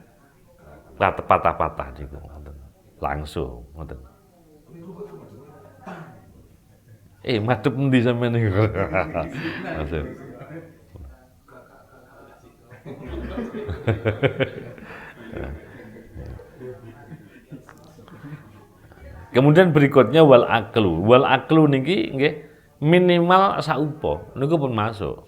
patah-patah niku ngoten. Langsung ngoten. Madhep endi sampean niku? Maksud. Kemudian berikutnya wal aklu. Wal aklu niki nggih minimal saupo niku pun masuk.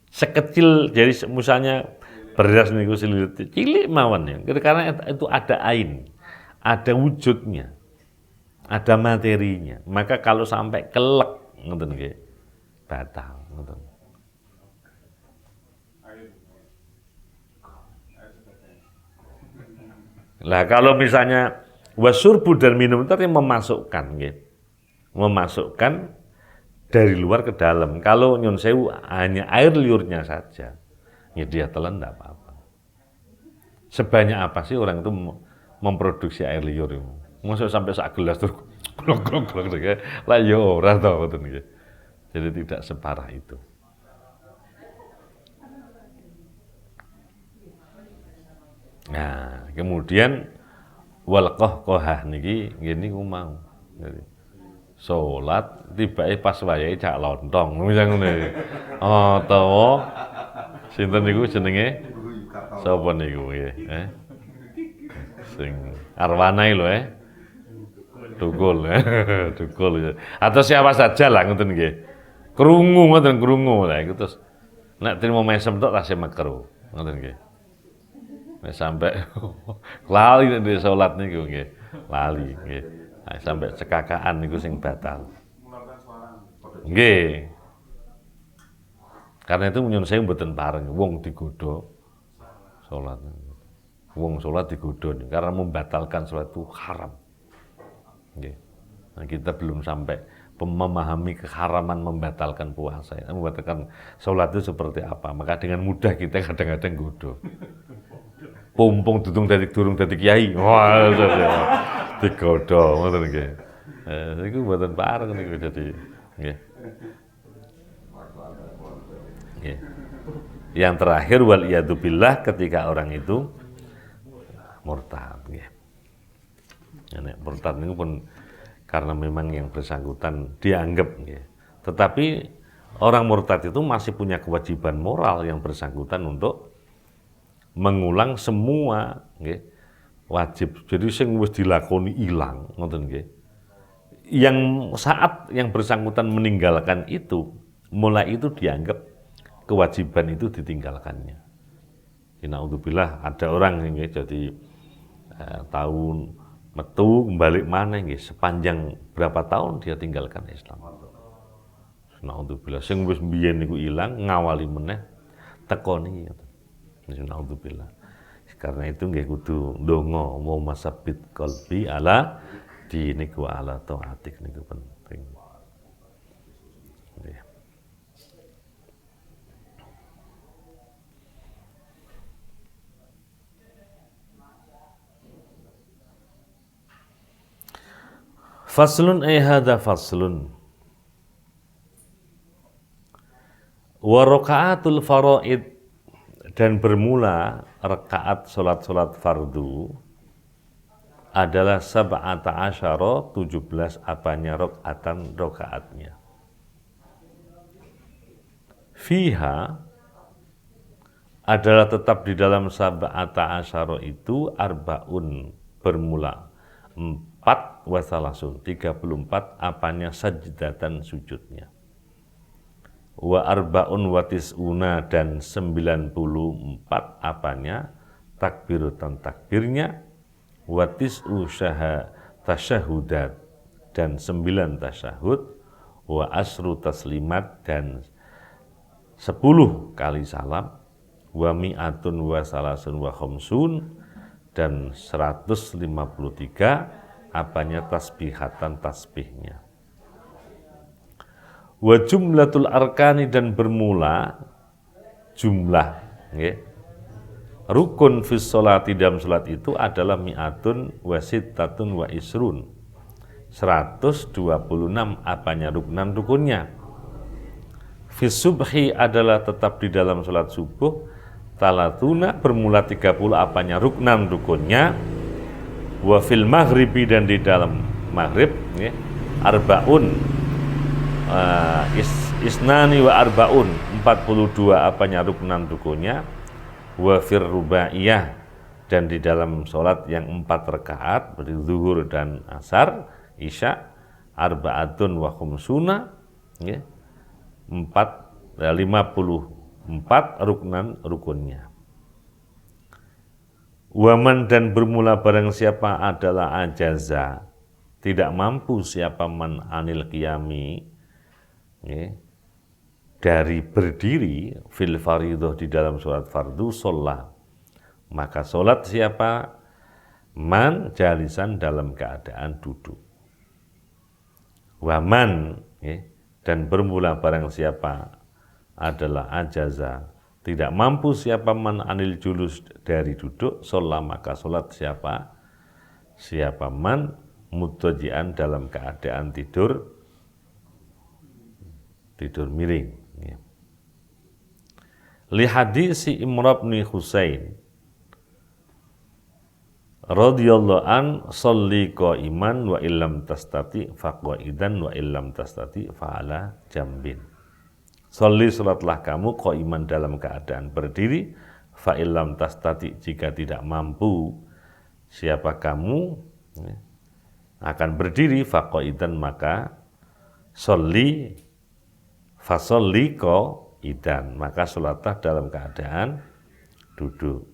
Sekecil jadi misalnya beras niku cilik mawon ya. Karena itu ada ain, ada wujudnya, ada materinya. Maka kalau sampai kelek ngoten nggih batal ngoten. Lah kalau misalnya wasurbu dan minum itu memasukkan gitu. Memasukkan dari luar ke dalam. Kalau nyun sewu hanya air liurnya saja, ya dia telan enggak apa-apa. Sebanyak apa sih orang itu memproduksi air liur itu? Masuk sampai sak gelas terus glok-glok lah ya ora to ngoten nggih. Jadi tidak separah itu. Nah, kemudian wal qahqahah niki ngene ku mau. Jadi salat tibake pas wayahe cak lontong misal ngene. Oh, tawa sinten niku jenenge? Sapa niku nggih? Sing arwana lho Dukul. Dukul. Atau siapa saja lah ngoten nggih. Krungu ngoten krungu lah iku terus nek trimo mesem tok tasih makro ngoten nggih. Nek sampai lali nek salat niku nggih. Lali nggih. Nah, sampai cekakaan niku sing batal. Nggih. Karena itu nyun saya mboten pareng wong digodha salat. Wong salat digodha karena membatalkan salat itu haram. Nggih. Nah, kita belum sampai memahami keharaman membatalkan puasa, membatalkan salat itu seperti apa. Maka dengan mudah kita kadang-kadang godha. Pumpung durung dadi kiai. Wah, digodha ngoten nggih. Niku mboten pareng niku dadi nggih. Nggih. Yang terakhir wal iyadu billah ketika orang itu murtad nggih. Nek murtad niku pun karena memang yang bersangkutan dianggap nggih. Tetapi orang murtad itu masih punya kewajiban moral yang bersangkutan untuk mengulang semua nggih wajib. Jadi sing wis dilakoni ilang ngoten nggih. Yang saat yang bersangkutan meninggalkan itu, mulai itu dianggap kewajiban itu ditinggalkannya. Naudzubillah ada orang nggih jadi tahun metu balik mana nggih sepanjang berapa tahun dia tinggalkan Islam. Naudzubillah sing wis mbiyen niku ilang ngawali meneh tekoni. Naudzubillah. Karena itu nggih kudu ndonga mau masabit qalbi ala dinik wa ala taatik niku penting. Nggih. Faslun hadza faslun. Wa raka'atul faraid dan bermula rakaat salat-salat fardu adalah sab'ata asyara 17 apanya rakaatnya. Fiha adalah tetap di dalam sab'ata asyara itu arbaun bermula 4 wasalasun 34 apanya sajdatan sujudnya. Wa arbaun watisuna dan 94 apanya takbiratan takbirnya. Watis'u tasyahudat dan 9 tasyahud. Wa asru taslimat dan 10 kali salam. Wa mi'atun wa salasun wa khamsun dan 153 apanya tasbihatan tasbihnya. Wa jumlatul arkani dan bermula jumlah rukun fis sholati dalam salat itu adalah mi'atun wa sittatun wa isrun. 126 apanya rukunnya. Fis subhi adalah tetap di dalam salat subuh. Talatuna bermula 30 apanya rukunnya. Wa fil maghribi dan di dalam maghrib arbaun isnani wa arbaun 42 apanya rukunnya. Wa fir rubaiyah dan di dalam sholat yang 4 rakaat berarti zuhur dan asar isya arbaatun wa khumsuna 54 rukunnya. Waman dan bermula barang siapa adalah ajaza, tidak mampu siapa man anil qiyami dari berdiri fil faridoh di dalam sholat fardu sholat, maka sholat siapa man jalisan dalam keadaan duduk. Waman dan bermula barang siapa adalah ajaza, tidak mampu siapa man anil julus dari duduk, sholat maka sholat siapa man mutajian dalam keadaan tidur miring. Li hadisi Imran bin Husain radhiyallahu an sholli qaiman wa illam tastati faqaidan wa illam tastati fa'ala jambin. Sholli salatlah kamu qaiman dalam keadaan berdiri, fa illam tastati jika tidak mampu siapa kamu akan berdiri, faqaidan maka sholli fasolli qaidan maka salatlah dalam keadaan duduk.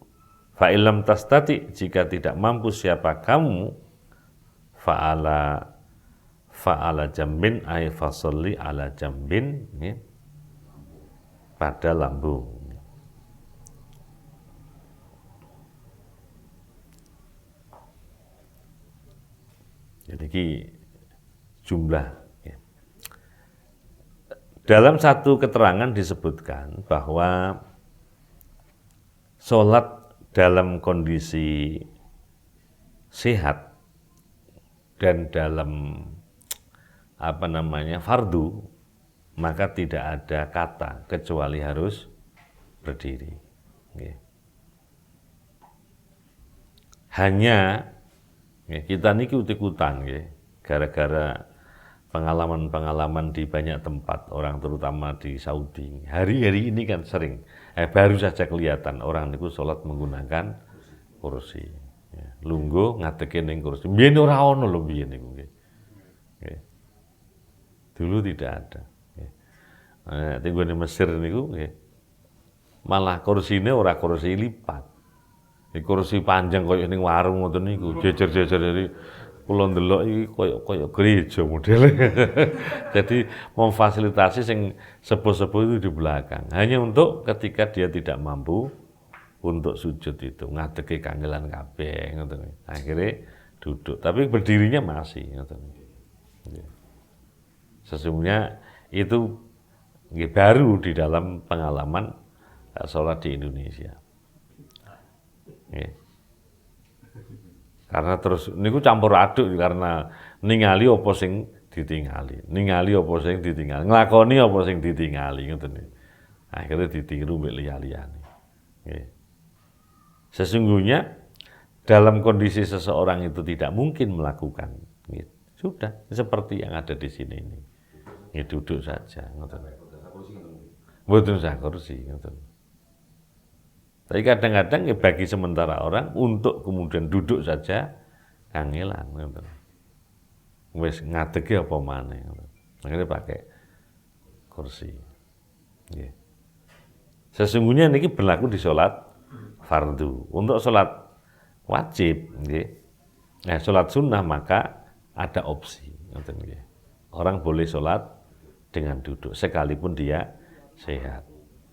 Fa illam tastati jika tidak mampu siapa kamu fa'ala jambin ay fasolli ala jambin pada lambung. Jadi jumlah. Dalam satu keterangan disebutkan bahwa sholat dalam kondisi sehat dan dalam fardu maka tidak ada kata kecuali harus berdiri. Hanya kita niki ikut-ikutan gara-gara pengalaman-pengalaman di banyak tempat, orang terutama di Saudi. Hari-hari ini kan sering, baru saja kelihatan orang niku sholat menggunakan kursi. Lungguh ngadeke ning kursi. Mbiyen ora ono lho mbiyen niku. Dulu tidak ada. Tinggal di Mesir niku malah kursine ora kursi lipat. Kursi panjang koyo ning warung ngoten niku, jejer-jejer dari kula ndelok iki koyo gereja modele. Jadi memfasilitasi sing sepuh-sepuh itu di belakang. Hanya untuk ketika dia tidak mampu untuk sujud itu ngadeke kangelan kabeh ngoten. Akhirnya duduk, tapi berdirinya masih ngoten. Sesungguhnya itu baru di dalam pengalaman sholat di Indonesia. Karena terus niku campur aduk karena ningali apa sing ditingali, nglakoni apa sing ditingali ngoten. Akhirnya ditiru mbek liya-liyane. Sesungguhnya dalam kondisi seseorang itu tidak mungkin melakukan sudah seperti yang ada di sini ini. Duduk saja ngoten. Mboten usah kursi ngoten. Tapi kadang-kadang bagi sementara orang untuk kemudian duduk saja kangelan ngoten. Wis ngadege apa maneh ngoten. Akhirnya pakai kursi. Nggih. Sesungguhnya niki berlaku di sholat fardu. Untuk sholat wajib nggih. Sholat sunnah maka ada opsi ngoten nggih. Orang boleh sholat dengan duduk sekalipun dia sehat.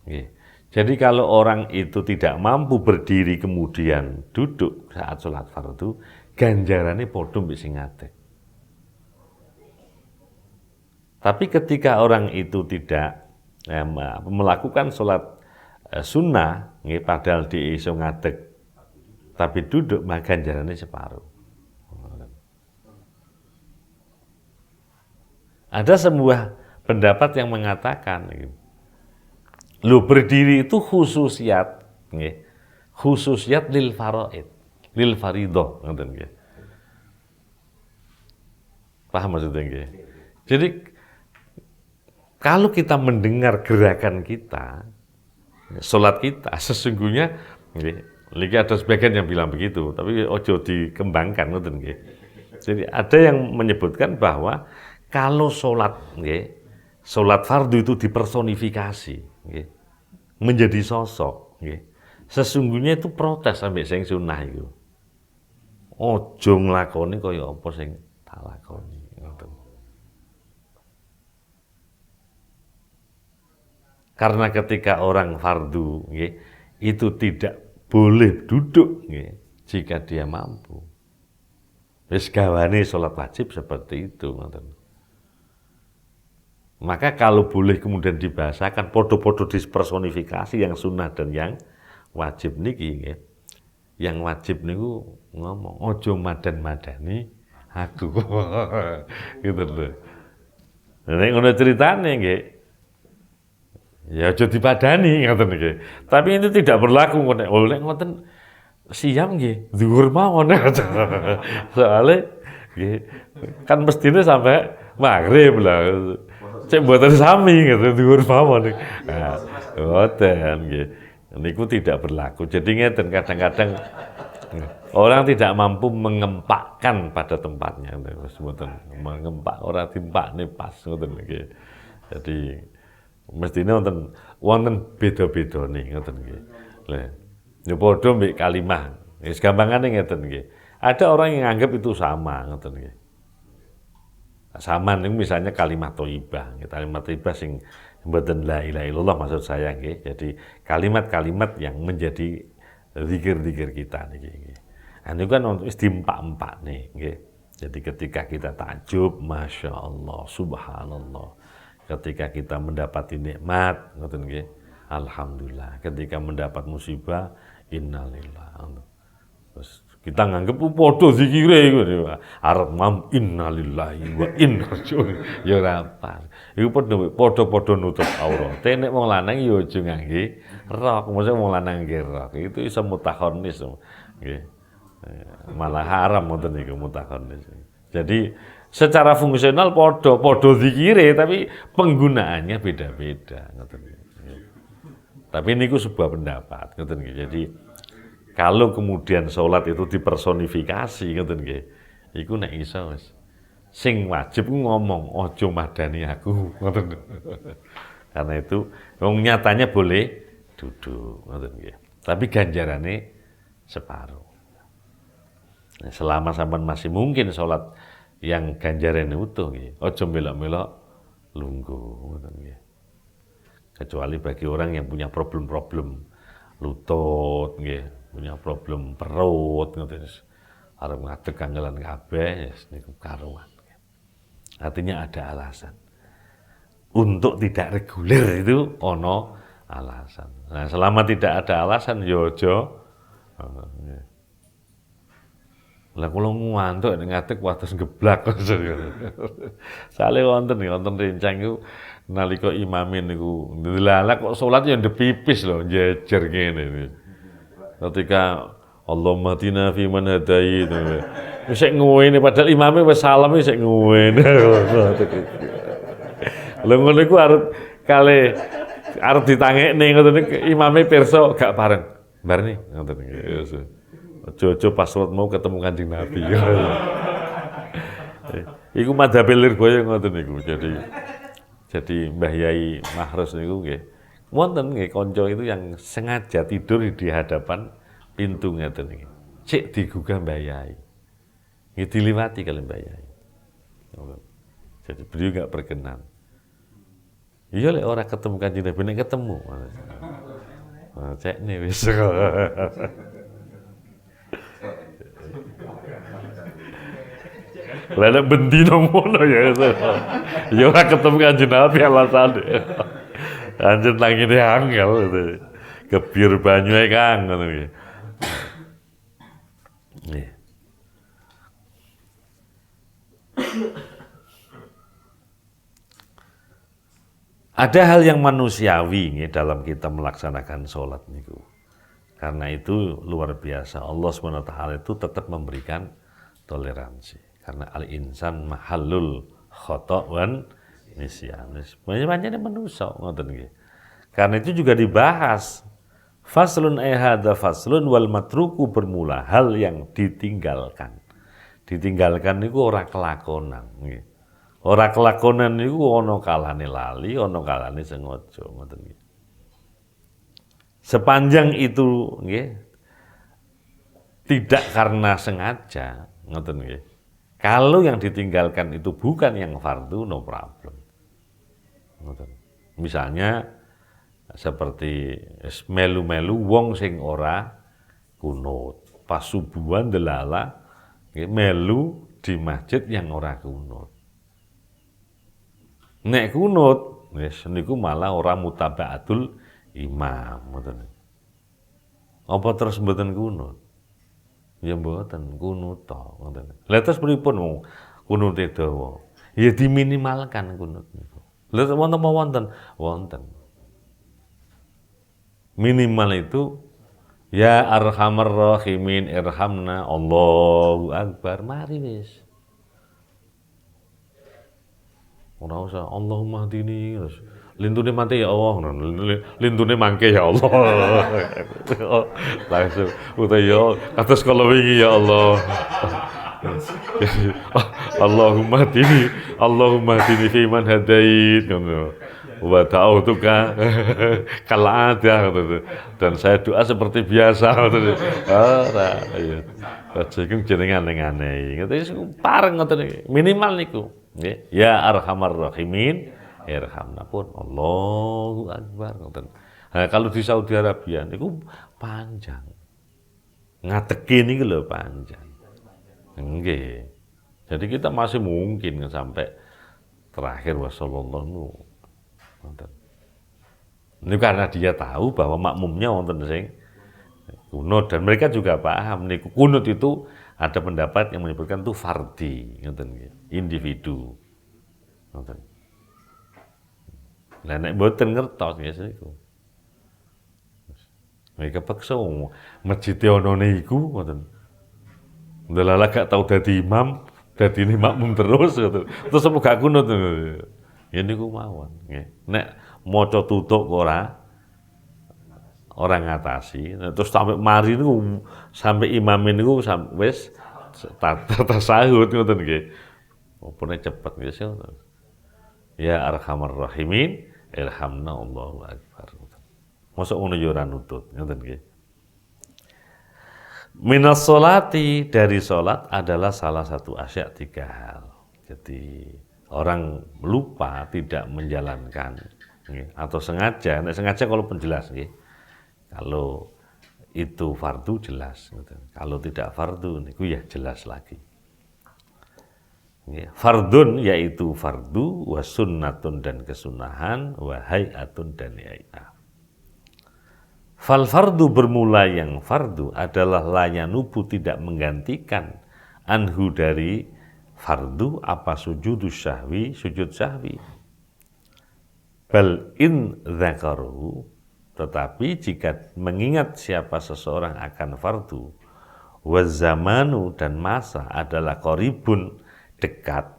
Nggih. Jadi kalau orang itu tidak mampu berdiri kemudian duduk saat sholat fardu, ganjarannya podo mbek sing ngadeg. Tapi ketika orang itu tidak melakukan sholat sunnah, padahal di iso ngadeg, tapi duduk, maka ganjarannya separuh. Ada sebuah pendapat yang mengatakan, lu berdiri itu khususiat, khususiat lil faraid, lil faridoh, paham maksudnya nggih? Jadi kalau kita mendengar gerakan kita, sholat kita, sesungguhnya, lagi ada sebagian yang bilang begitu, tapi ojo dikembangkan, nggih. Jadi ada yang menyebutkan bahwa kalau sholat, sholat fardu itu dipersonifikasi, menjadi sosok, sesungguhnya itu protes sampai sing sunnah itu. Ojo nglakoni kaya apa sing tak lakoni. Karena ketika orang fardu, itu tidak boleh duduk, jika dia mampu. Wis gawane sholat wajib seperti itu. Maka kalau boleh kemudian dibahasakan, podo-podo dipersonifikasi yang sunnah dan yang wajib niki, yang wajib niku ngomong ojo madan-madani aku, gitu loh. Nek ngono ceritane nggih, ya ojo dipadani ngoten nggih. Tapi itu tidak berlaku nek ngoten siam nggih, zuhur mawon. Soalnya nggih kan mestine sampai maghrib lah. Cek mboten sami gitu dhuwur mawon. Nah, ngoten nggih. Niku tidak berlaku. Jadi ngeten kadang-kadang orang tidak mampu mengempakkan pada tempatnya, mboten mengempak ora timpakne pas ngoten nggih. Jadi mestine wonten beda-bedane ngoten nggih. Lah, ya padha mbek kalimah. Wis gampangane ngeten nggih. Ada orang yang anggap itu sama ngoten nggih. Sama nih misalnya kalimat thayyibah, kalimat thayyibah sing mboten la ilaha illallah maksud saya nggih. Jadi kalimat-kalimat yang menjadi zikir-zikir kita niki. Anu kan wis diempak-empak nih nggih. Jadi ketika kita takjub, masya Allah, subhanallah. Ketika kita mendapati nikmat, ngoten nggih, alhamdulillah. Ketika mendapat musibah, innalillah. Terus kita nganggep podo zikire iku arep mam innalillahi wa inna ilaihi ya ora pas. Iku podo nutup aurat. Nek wong lanang ya aja ngangge rok, maksudnya wong lanang ngangge rok. Itu iso mutakhonnis nggih. Malah haram ngoten niku mutakhonnis. Jadi secara fungsional podo zikire tapi penggunaannya beda-beda ngoten niku. Tapi niku sebuah pendapat ngoten nggih. Jadi kalau kemudian sholat itu dipersonifikasi ngoten nggih. Iku nek iso wis. Sing wajib ngomong ojo madani aku ngoten. Karena itu wong nyatanya boleh duduk ngoten nggih. Tapi ganjarane separuh. Nah, selama sampean masih mungkin sholat yang ganjarane utuh nggih. Ojo melok-melok lungguh ngoten nggih. Kecuali bagi orang yang punya problem-problem lutut nggih. Punya problem perut ngoten arep ngadeg kangelan kabeh niku karuan. Artinya ada alasan. Untuk tidak reguler itu ono alasan. Nah, selama tidak ada alasan ya aja. Lah kula ngantuk nek ngadeg wates geblak. Sale wonten rencang iku nalika imamin niku ndelala kok salat ya ndepipis lho jejer ngene iki. Ketika Allahumma tina fi man hadait. Wis ngene padahal imame wis salam wis ngene. Lha ngono iku arep ditangekne ngoten iki imame pirsa gak pareng. Bareng ngoten iki. Ojo pas salat mau ketemu Kanjeng Nabi. Iku madhabe Lirboyo ngoten niku. Jadi Mbah Yai Mahrus niku nggih. Wonten nggih kanca itu yang sengaja tidur di hadapan pintu ngeten iki. Cek digugah Mbah Yai. Nggih diliwati kali Mbah Yai. Jadi beliau enggak berkenan. Iya lek ora ketemu Kanjeng Nabi nek ketemu. Cek nih wis. Lah nek bendino ngono ya. Ya ora ketemu Kanjeng Nabi alasane. Anjen langite angel gitu. Gebir banyu ae Kang ngono iki. Nggih. Ada hal yang manusiawi nih dalam kita melaksanakan sholat niku. Karena itu luar biasa. Allah SWT itu tetap memberikan toleransi. Karena al-insan mahallul khata' wan nisyan. Banyak manusia ngoten nggih. Karena itu juga dibahas. Faslun hadza faslun wal matruku bermula hal yang ditinggalkan. Ditinggalkan niku ora kelakonan nggih. Ora kelakonan niku ana kalane lali, ana kalane sengaja ngoten nggih. Sepanjang itu nggih tidak karena sengaja ngoten nggih. Kalau yang ditinggalkan itu bukan yang fardu, no problem. Ngoten. Misalnya seperti melu-melu wong sing ora kunut. Pas subuhan delala nggih melu di masjid yang ora kunut. Nek kunut, wis niku malah ora mutaba'atul imam, ngoten. Apa terus mboten kunut? Ya mboten kunut to, ngoten. Lah terus pripun wong kunute dawa? Ya diminimalkan kunut niku. Lha wonten apa wonten? Wonten. Minimal itu ya arhamar rahimin irhamna Allahu akbar. Mari wis. Ora usah Allahumma hdini terus lindune mati ya Allah, lindune mangke ya Allah. Langsung uta ya kados kala wingi ya Allah. Allahumma hdini fi man hadait ngono. Wa ta'utuka kal'adah dan saya doa seperti biasa ngoten. Ora ya. Kajeng jenengan aneh-aneh. Ngoten pareng ngoten minimal niku. Nggih, ya arhamar rahimin, irhamna pun Allahu akbar ngoten. Nah, kalau di Saudi Arabia niku panjang. Ngadeki niku lho panjang. Nggih. Jadi kita masih mungkin sampai terakhir wasallallahu ngoten. Ini karena dia tahu bahwa makmumnya wonten sing kunut dan mereka juga paham niku kunut itu ada pendapat yang menyebutkan itu fardi, ngoten nggih, individu. Ngoten. Lah nek mboten ngertos nggih niku. Mereka paksa masjid ana niku ngoten. Ndelala gak tau dadi imam, dadine makmum terus ngoten. Terus apa gak kunut. Ya niku mawon nggih. Nek maca tutuk orang ngatasi, terus sampai mari niku sampai imam niku wis tasahud ngoten nggih. Opone cepet nggih ngoten. Ya arhamar rahimin, irhamna Allahu akbar. Mosok ngono ya ora nutut, ngoten nggih. Minas sholati dari salat adalah salah satu asya 3 hal. Jadi orang lupa tidak menjalankan nggih, atau sengaja, nek sengaja kalau penjelas nggih. Kalau itu fardu jelas, kalau tidak fardu niku ya jelas lagi. Fardun yaitu fardu, wa sunnatun dan kesunahan, wa hayatun dan hayat. Fal fardu bermula yang fardu adalah layanubu tidak menggantikan anhu dari fardu apa sujud syahwi. Bal in dzakaruhu, tetapi jika mengingat siapa seseorang akan fardu, wazamanu dan masa adalah qaribun dekat,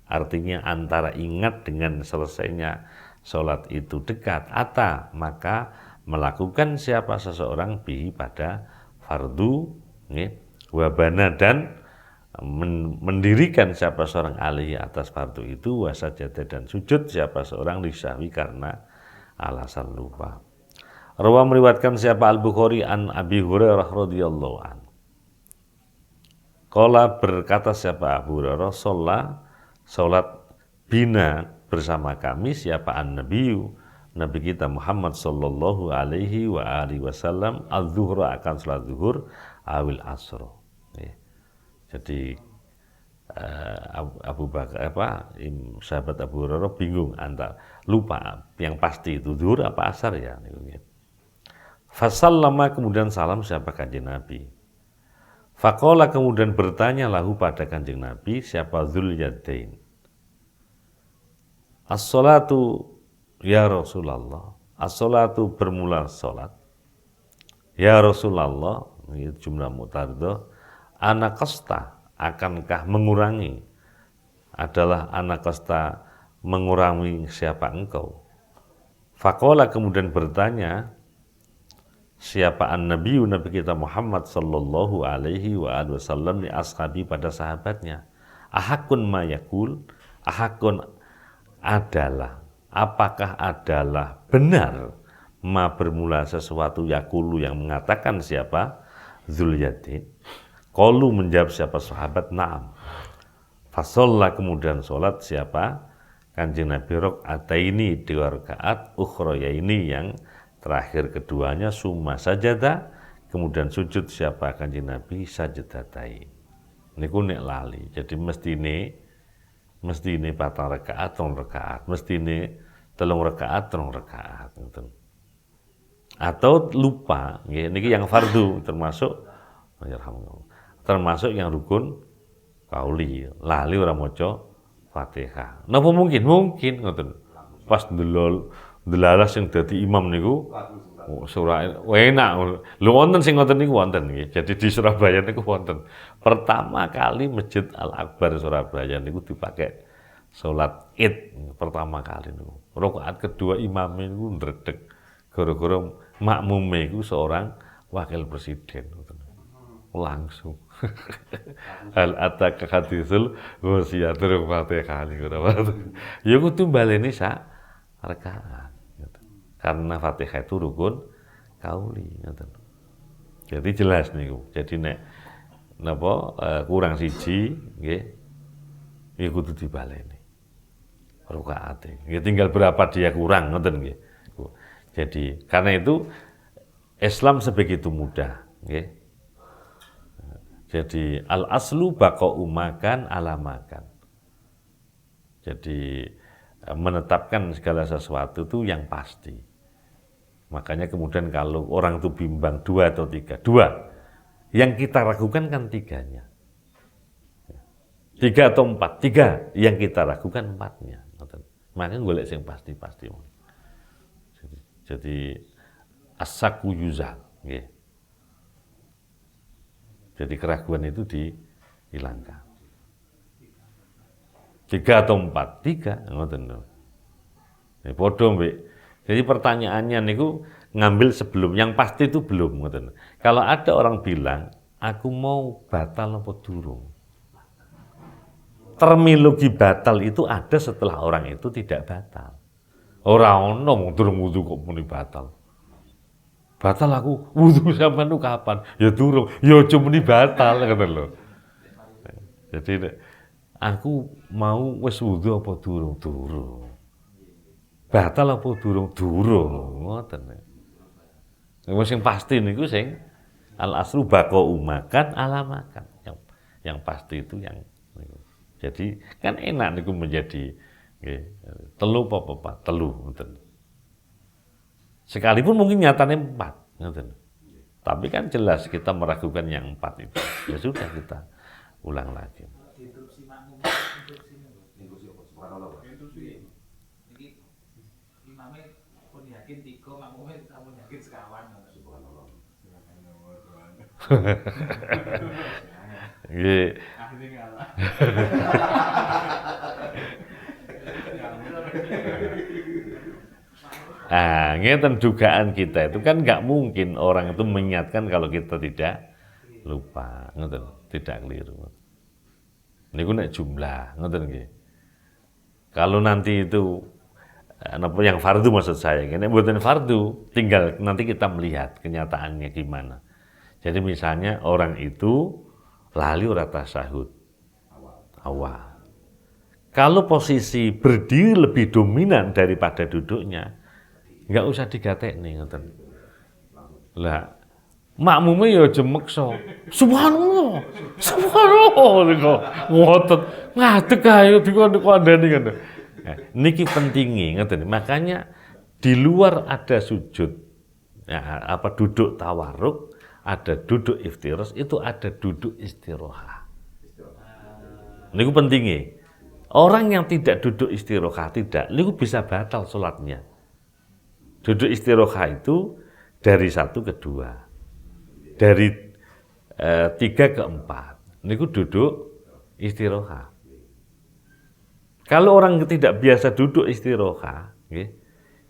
artinya antara ingat dengan selesainya sholat itu dekat, maka melakukan siapa seseorang bihi pada fardu, wabana dan mendirikan siapa seorang alaihi atas fardu itu, wasajadah dan sujud siapa seorang lisahwi karena alasan lupa. Rawa meriwayatkan siapa Al-Bukhari an Abi Hurairah radhiyallahu an. Qala berkata siapa Abu Hurairah, salat bina bersama kami siapa an-nabiyyu Nabi kita Muhammad sallallahu alaihi wa alihi wasallam az-zuhra akan salat zuhur awil asr. Jadi Abu Bakar sahabat Abu Hurairah bingung antara lupa yang pasti itu zuhur apa asar ya. Fasallama kemudian salam siapa kanjeng Nabi. Faqala kemudian bertanya lahu pada kanjeng Nabi siapa Dzul Yadain. As-salatu ya Rasulullah. As-salatu bermula salat. Ya Rasulullah, ini jumlah mutardo. Anaqasta akankah mengurangi? Adalah anaqasta mengurangi siapa engkau? Faqala kemudian bertanya siapa an-nabi Nabi kita Muhammad sallallahu alaihi wa alihi wasallam li ashabi pada sahabatnya. Ahakun ma yakul, ahakun adalah, apakah adalah benar ma bermula sesuatu yakulu yang mengatakan siapa Dzul Yadain. Qalu menjawab siapa sahabat na'am. Fasalla kemudian salat siapa kanjeng Nabi rakaataini 2 rakaat ukhrayaini yang terakhir keduanya summa sajada kemudian sujud siapa kanjeng Nabi sajadatai. Niku nek lali. Jadi mesti ini 4 rakaat, 3 rakaat, mesti ini 3 rakaat, 3 rakaat. Atau lupa, niki yang fardu termasuk yang rukun kauli, lali ora maca Fatihah. Napa mungkin ngoten. Pas delalas sing dadi imam niku surah enak. Lho wonten sing ngoten niku wonten nggih. Jadi di Surabaya niku wonten. Pertama kali Masjid Al-Akbar Surabaya niku dipakai salat Id pertama kali niku. Rakaat kedua imam niku ndredeg gara-gara makmume iku seorang wakil presiden ngoten. Langsung. Hal ataka haditsul wasiyatul Fatihah niku. Ya kudu baleni sak rakaat. Karena Fatihah itu rukun kauli. Jadi jelas niku. Jadi nek napa kurang siji nggih ya kudu dibaleni. Rakaate. Nggih tinggal berapa dia kurang ngoten nggih. Jadi karena itu Islam sebegitu mudah nggih. Jadi al aslu baqa'u makan ala makan. Jadi menetapkan segala sesuatu itu yang pasti. Makanya kemudian kalau orang itu bimbang 2 atau 3, 2. Yang kita ragukan kan 3-nya. 3 atau 4, 3. Yang kita ragukan 4-nya. Makanya golek sing pasti-pasti. Jadi as-sakku yuzal. Jadi keraguan itu dihilangkan. 3 atau 4, 3. Ngoten lho. Padha mbek. Jadi pertanyaannya niku ngambil sebelum, yang pasti itu belum. Kalau ada orang bilang, aku mau batal apa durung. Terminologi batal itu ada setelah orang itu tidak batal. Orang ono durung wudu kok muni batal. Batal aku wudu sampean itu kapan? Ya durung, ya aja muni batal ngoten lho. Jadi aku mau wis wudu apa durung? Durung. Batal apa durung? Ngoten. Wis sing pasti niku sing al aslu baqa'u makan ala makan. Yang pasti itu yang niku. Jadi kan enak niku menjadi nggih, telu apa telu ngoten. Sekalipun mungkin nyatane 4 ngoten. Tapi kan jelas kita meragukan yang 4 itu. Ya sudah kita ulang lagi. Yakin 3, makmumnya kamu yakin sekawan. Nggih. Ngeten dugaan kita itu kan nggak mungkin orang itu mengingatkan kalau kita tidak lupa, ngoten, tidak keliru. Niku nek jumlah, ngoten nggih. Kalau nanti itu yang fardu maksud saya, ini buatan fardu, tinggal nanti kita melihat kenyataannya gimana. Jadi misalnya orang itu lali ora tasyahud awal. Kalau posisi berdiri lebih dominan daripada duduknya, Enggak usah digatekne ngoten. Lah makmume ya aja meksa. Subhanallah. Subhanallah niku. Ngoten. Ngadeg ae dikandani ngono. Nah, niki pentinge ngoten. Makanya di luar ada sujud. Ya, duduk tawarruk, ada duduk iftiras, itu ada duduk istirahat. Niku pentingnya. Orang yang tidak duduk istirahat niku bisa batal sholatnya. Duduk istirahat itu dari 1 ke 2, dari 3 ke 4. Niku duduk istirahat. Kalau orang tidak biasa duduk istirahat,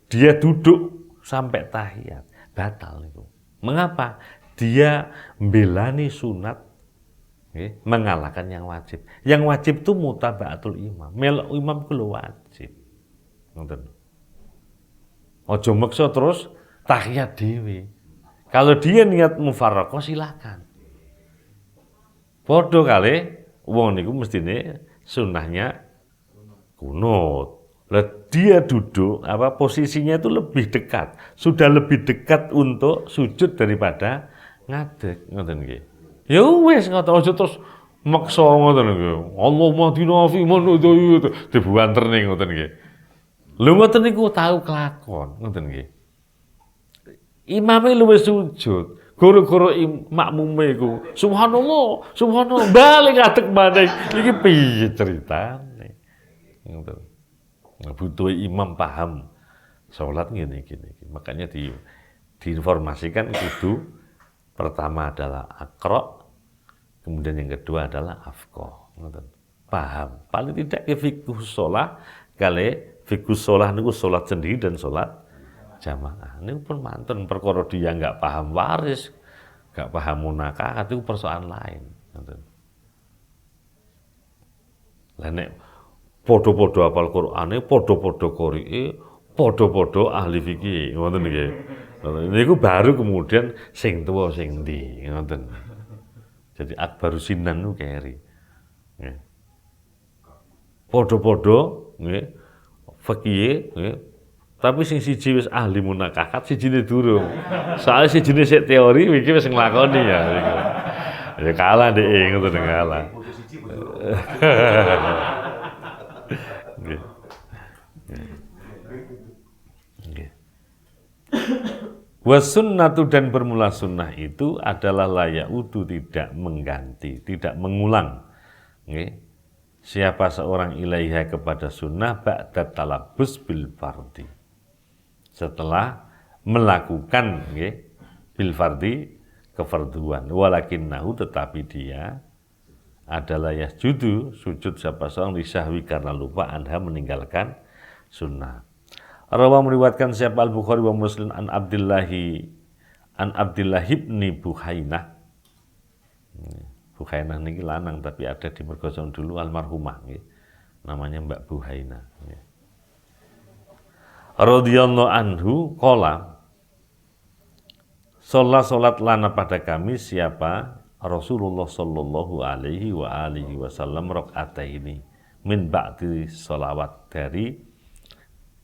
dia duduk sampai tahiyat, batal niku. Mengapa? Dia mbelani sunat, mengalahkan yang wajib. Yang wajib itu mutaba'atul imam. Melok imam kuwi wajib. Ngoten. Aja meksa terus tahiyat dhewe. Kalau dia niat mufarraqah silakan. Padha kali wong niku mestine sunahnya kunut. Lah dia duduk posisinya itu lebih dekat. Sudah lebih dekat untuk sujud daripada ngadeg, ngoten nggih. Ya wis ngoten aja terus maksa ngoten nggih. Allahumma hdina fi man hadaita dibuanterne ngoten nggih. Lho ngoten niku tau kelakon, ngoten nggih. Imame luwih sujud, goro-goro makmume iku subhanallah, subhanallah, balik ngadeg maneh. Iki piye ceritane? Ngoten. Butuh imam paham sholat gini. Makanya diinformasikan kudu pertama adalah akro, kemudian yang kedua adalah afqah. Paham. Paling tidak ke fiqh sholat, kali fiqh sholat niku sholat sendiri dan sholat jamaah. Ini pun mantun perkara dia nggak paham waris, nggak paham munakahat itu persoalan lain. Lah nek podo-podo hafal Qur'ane, podo-podo qori'e, podo-podo ahli fikih, ngoten nggih. Niku baru kemudian sing tuwa sing ndi, ngoten. Jadi akbaru sinan niku keri. Nggih. Podo-podo nggih fikih nggih. Tapi sing siji wis ahli munakahat, sijine durung. Soale sijine sik teori, iki wis nglakoni ya. Ya kalah dhek ngoten kalah. Wasunnatu dan bermula sunnah itu adalah layaudu, tidak mengganti, tidak mengulang. Siapa seorang ilaiha kepada sunnah ba'da talabus bil fardi. Setelah melakukan bil fardi kefarduan. Walakinnahu, tetapi dia adalah yasjudu, sujud siapa seorang lisahwi karena lupa anha meninggalkan sunnah. Rawa meriwayatkan siapa Al-Bukhari wa Muslim an Abdillah ibni Buhainah. Buhainah niki lanang tapi ada di Mergoson dulu almarhumah namanya Mbak Buhainah. Radhiyallahu anhu qala salat lana pada kami siapa Rasulullah sallallahu alaihi wa alihi wasallam rakaataini min ba'di sholawat, dari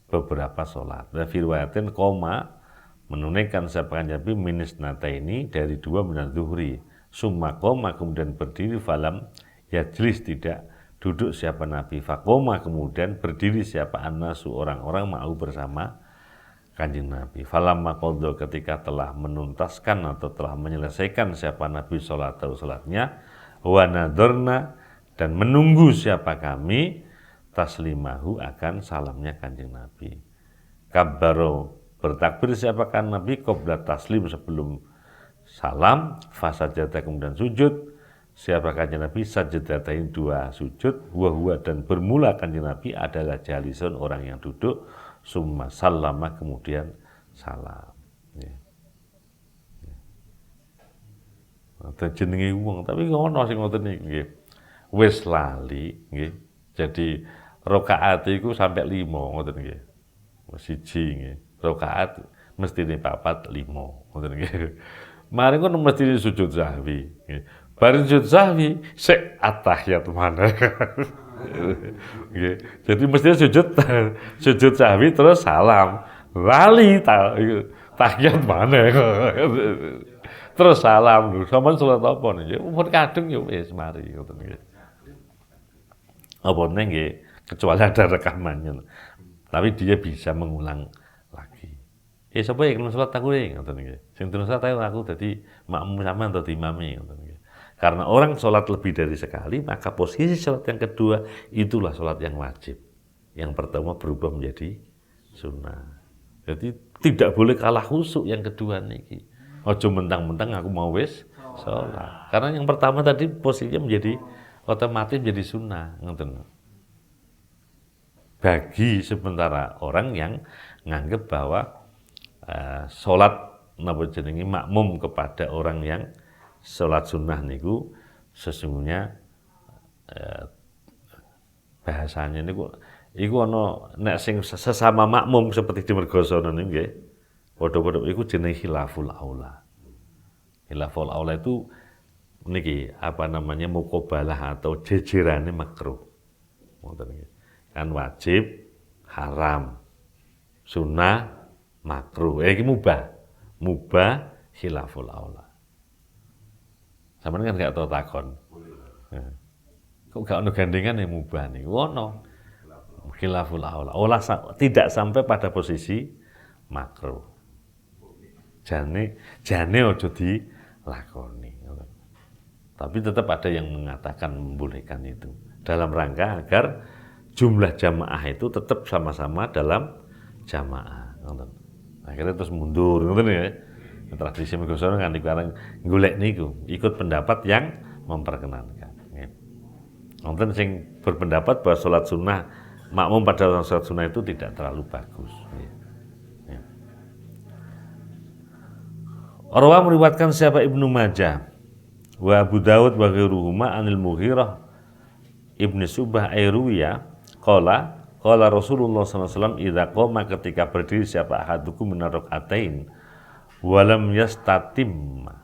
beberapa sholat. Dan firwayatin koma menunaikan siapa Nabi minisnataini, dari 2 minat zuhri. Summa koma, kemudian berdiri, falam yajlis, tidak duduk siapa Nabi. Fakoma, kemudian berdiri siapa annasu, orang-orang mau bersama Kanjeng Nabi. Falamma qadha, ketika telah menuntaskan atau telah menyelesaikan siapa Nabi sholatnya, wa nadharna, dan menunggu siapa kami taslimahu, akan salamnya Kanjeng Nabi. Kabbaro, bertakbir siapa kan Nabi qabla taslim, sebelum salam. Fasajada, kemudian sujud siapa Kanjeng Nabi sajdatain, 2 sujud. Wa dan bermula Kanjeng Nabi adalah jalisun, orang yang duduk. Summa sallama, kemudian salam. Ada jenenge wong, tapi ngono sing ngoten iki nggih. Wis lali nggih. Jadi rakaat iku sampai 5 ngoten nggih. Siji nggih. Rakaat mestine 4 5 ngoten nggih. Mari ngono mestine sujud sahwi nggih. Bareng sujud sahwi sik at-tahiyat maneh. Jadi mestinya sujud sahwi terus salam. lali tahiyat mana terus salam lho sampean salat apa niki pun kadung ya wis mari ngoten nggih apa nggih kecuali ada rekamannya tapi dia bisa mengulang lagi sapa yang salat aku ngoten nggih sing terus salat aku dadi makmum sampean atau imame ngoten nggih karena orang salat lebih dari sekali maka posisi salat yang kedua itulah salat yang wajib yang pertama berubah menjadi sunnah. Jadi tidak boleh kalah khusyuk yang kedua niki. Ojo mentang-mentang aku mau wis sholat. Karena yang pertama tadi posisinya menjadi otomatis menjadi sunnah, ngoten. Bagi sementara orang yang nganggep bahwa sholat napa jenenge makmum kepada orang yang sholat sunnah niku sesungguhnya bahasanya niku iku ana nek sing sesama makmum seperti di mergosono niku nggih. Padha-padha iku jenenge khilaful aula. Khilaful aula itu niki apa namanya muqabalah atau jejerane makruh. Ngoten nggih. Kan wajib, haram, sunnah, makruh. Iki mubah. Mubah khilaful aula. Sampeyan kan gak tau takon. Kok gak ono gandengan yang mubah niku ono. Khilaful aula. Tidak sampai pada posisi makruh. Jane ojo dilakoni. Tapi tetap ada yang mengatakan membolehkan itu. Dalam rangka agar jumlah jamaah itu tetap sama-sama dalam jamaah. Akhirnya terus mundur, ngoten ya. Tradisi Megosono kan dikarang golek niku, ikut pendapat yang memperkenankan. Wonten sing berpendapat bahwa sholat sunnah makmum pada sholat sunnah itu tidak terlalu bagus. Urwah meriwayatkan siapa Ibnu Majah wa Abu Dawud wa ghairuhuma anil Mughirah Ibnu Subah Airuya qala Rasulullah sallallahu alaihi wasallam idza qoma ketika berdiri siapa ahadukum min rakaatain walam yastatimma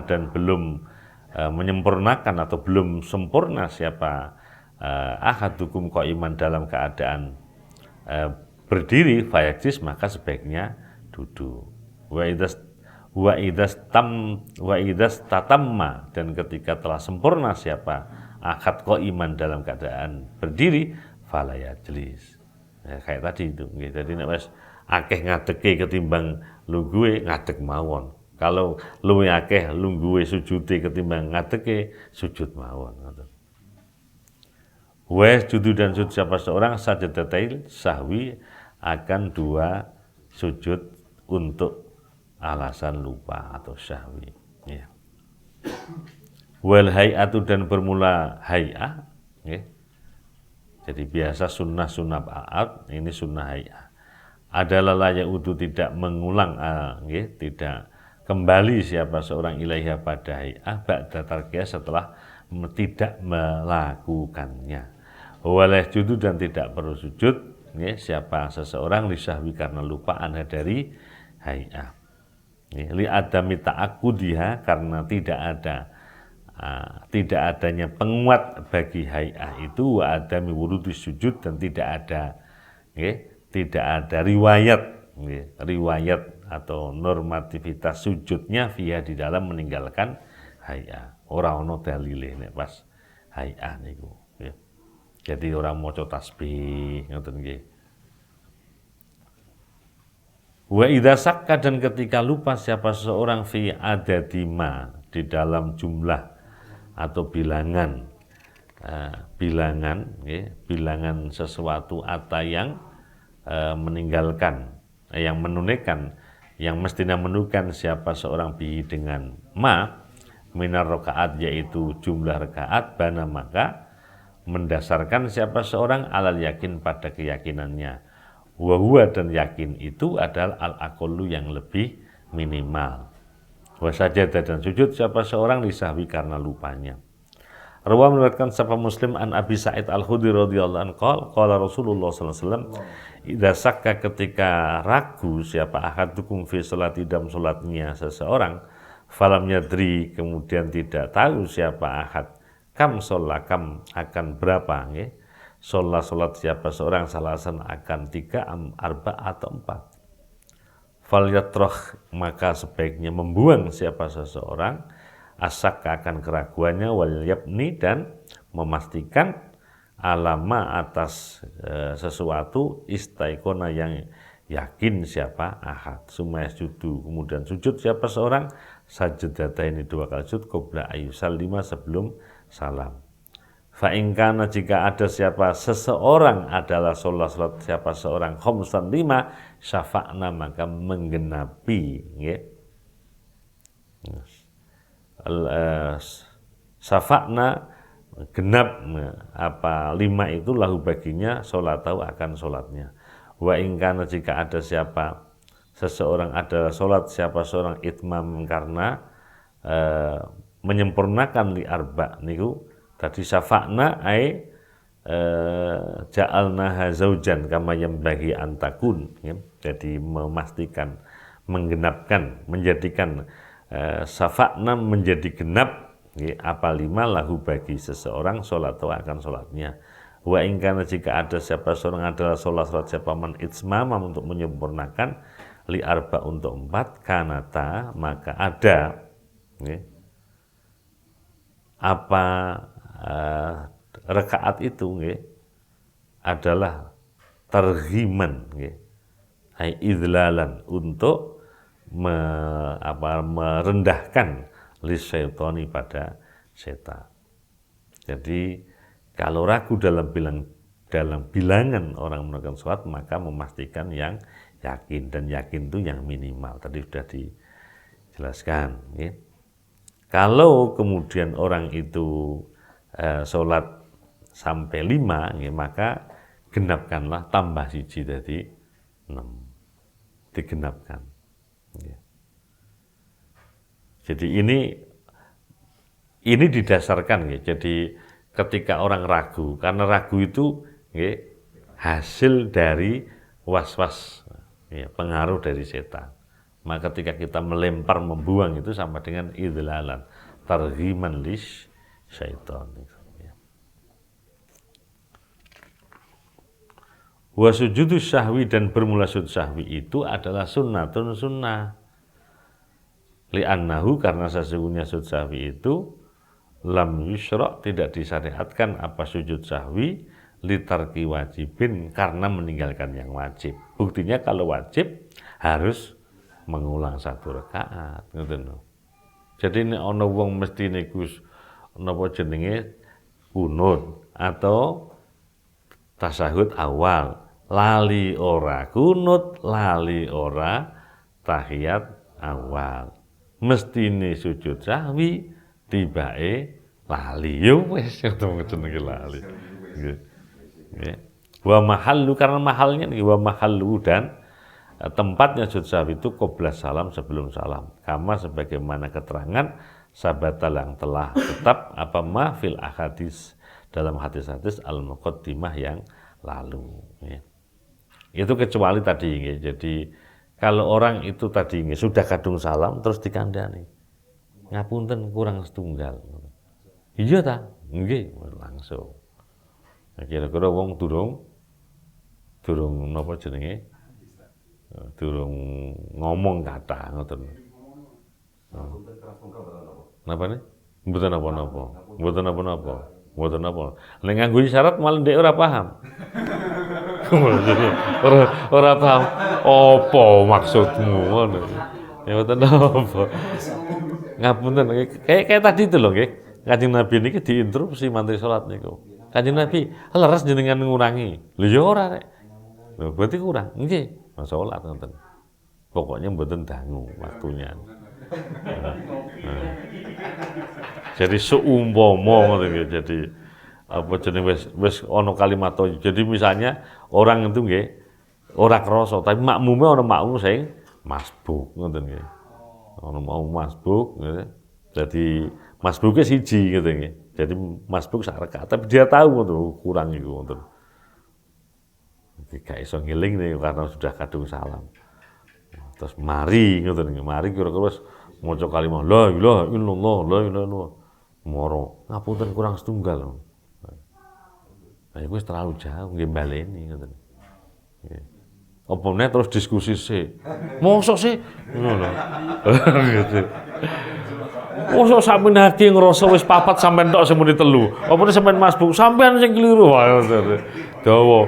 dan belum menyempurnakan atau belum sempurna siapa ahadukum qaiman dalam keadaan berdiri fayajlis maka sebaiknya duduk wa idas tatamma dan ketika telah sempurna siapa akad qaiman dalam keadaan berdiri fala yajlis kayak tadi itu jadi nek wis akeh ngadeke ketimbang lungguhe ngadeg mawon kalau luwih akeh lungguhe sujude ketimbang ngadeke sujud mawon ngoten wa sujud dan sujud siapa seorang sajadatil sahwi akan dua sujud untuk alasan lupa atau syahwi ya. Wal hay'atu dan bermula hay'ah ya. Jadi biasa sunnah ba'at ini sunnah hay'ah adalah layak udu tidak mengulang ya, tidak kembali siapa seorang ilaiha pada hay'ah ba'da tarkiyah setelah tidak melakukannya waleh judu dan tidak perlu sujud ya, siapa seseorang lisahwi karena lupaan dari hay'ah li adami ta'akudiha karena tidak adanya penguat bagi hay'ah itu wa adami wurudi sujud dan tidak ada riwayat atau normativitas sujudnya via di dalam meninggalkan hay'ah ora ono dalile nek pas hay'ah niku ya. Jadi orang maca tasbih ngoten nggih. Wa idza sakka dan ketika lupa siapa seseorang fi adadima di dalam jumlah atau bilangan bilangan sesuatu atau yang meninggalkan yang menunaikan yang mestinya menunaikan siapa seorang bihi dengan minar rakaat yaitu jumlah rakaat bana maka mendasarkan siapa seorang alal yakin pada keyakinannya wa dan yakin itu adalah al-aqallu yang lebih minimal. Wa sajadah dan sujud siapa seorang lisahwi karena lupanya. Rawi meriwayatkan siapa Muslim an Abi Sa'id Al-Khudri radhiyallahu anhu qala Rasulullah sallallahu alaihi wasallam idza sakka ketika ragu siapa ahadukum fi sholati dalam salatnya seseorang falam yadri kemudian tidak tahu siapa ahad kam akan berapa nggih sholat siapa seorang salasan akan 3 arba atau 4. Falyatroh, maka sebaiknya membuang siapa seseorang asak akan keraguannya, wal yabni, dan memastikan alama atas sesuatu istaikona yang yakin siapa ahad. Sumayas judu, kemudian sujud siapa seorang sajadata ini 2 kali sujud qabla ayusal 5 sebelum salam. Fa'ingkana, jika ada siapa seseorang adalah sholat siapa seorang khomsan 5 syafa'na, maka menggenapi ya. Syafa'na genap apa 5 itu lahu baginya sholatau akan sholatnya. Wa ingkana, jika ada siapa seseorang adalah sholat siapa seorang itmam karena menyempurnakan li arba niku tadi syafa'na ai ja'alnaha zaujan kama yambaghi antakun ya. Jadi memastikan, menggenapkan, menjadikan syafa'na menjadi genap ya, apa 5 lahu bagi seseorang sholat atau akan sholatnya. Wa ingkana, jika ada siapa seorang adalah sholat siapa man itsmama untuk menyempurnakan li arba untuk 4 kanata, maka ada ya, apa rakaat itu nggih adalah targhiman nggih ai idlalan untuk merendahkan lisyaitoni pada setan. Jadi kalau ragu dalam bilangan orang menunaikan sholat, maka memastikan yang yakin, dan yakin itu yang minimal tadi sudah dijelaskan nggih. Kalau kemudian orang itu sholat sampai 5 ya, maka genapkanlah tambah siji jadi 6, digenapkan ya. Jadi ini didasarkan ya. Jadi ketika orang ragu, karena ragu itu ya, hasil dari was-was ya, pengaruh dari setan, maka ketika kita melempar, membuang itu sama dengan idlalan targhiman lis syaitan ya. Wa sujudus syahwi, dan bermula sujud syahwi itu adalah sunnatun sunnah. Li'annahu, karena sesungguhnya sujud syahwi itu lam yusra, tidak disyariatkan apa sujud syahwi litarki wajibin, karena meninggalkan yang wajib. Buktinya kalau wajib harus mengulang 1 rakaat ngoten lho. Jadi nek ana wong mesti niku napa jenenge kunut atau tasyahud awal, lali ora kunut, lali ora tahiyat awal, mestine sujud sahwi tibake lali, yo wis ketemu jenenge lali nggih. Wa mahallu, karena mahalnya niki wa mahallu, dan tempatnya sujud sahwi itu qabla salam, sebelum salam, kama sebagaimana keterangan sabata yang telah tetap apa fil ahadis, dalam hadis-hadis al-muqaddimah yang lalu ya. Itu kecuali tadi ya. Jadi kalau orang itu tadi ya, sudah kadung salam terus dikandani ngapunten kurang setunggal, iya ta nggih langsung. Kira-kira wong durung napa jenenge, durung ngomong kata ngoten. Napa nih? Mboten napa-napa. Mboten napa-napa. Mboten napa. Nek nganggo isyarat malah ndek ora paham. ora paham apa maksudmu ngono. Ya mboten napa. Ngapunten kayak tadi itu loh nggih. Kanjeng Nabi niki diinterupsi mantri salat niku. Kanjeng Nabi, leres jenengan ngurangi. Lho ya ora rek. Lho berarti kurang. Nggih. Salat ngoten. Pokoknya mboten dangu waktunya. Jadi seumpama ngoten nggih. Jadi apa jenenge wis ana kalimat. Jadi misalnya orang itu nggih ora krasa, tapi makmume ana makmum sing masbuk ngoten nggih. Ana makmum masbuk nggih. Jadi masbuke siji ngoten nggih. Jadi masbuk sak rakaat, tapi dia tahu ngoten kurang iku ngoten. Gak iso ngiling nih karena sudah kadung salam. Terus mari ngoten nggih, mari kira-kira wis maca kalimat la ilaha illallah, la ilaha illallah. Moro, ngapunten kurang setunggal. Lah iku wis terlalu jauh nggih baleni ngoten. Nggih. Apa meneh terus diskusi sih. Mosok sih ngono. Gitu. Mosok sampeyan haki ngrasa wis papat sampean tok sing muni telu. Apa nek sampean masbuk sampean sing keliru wae. Dawa.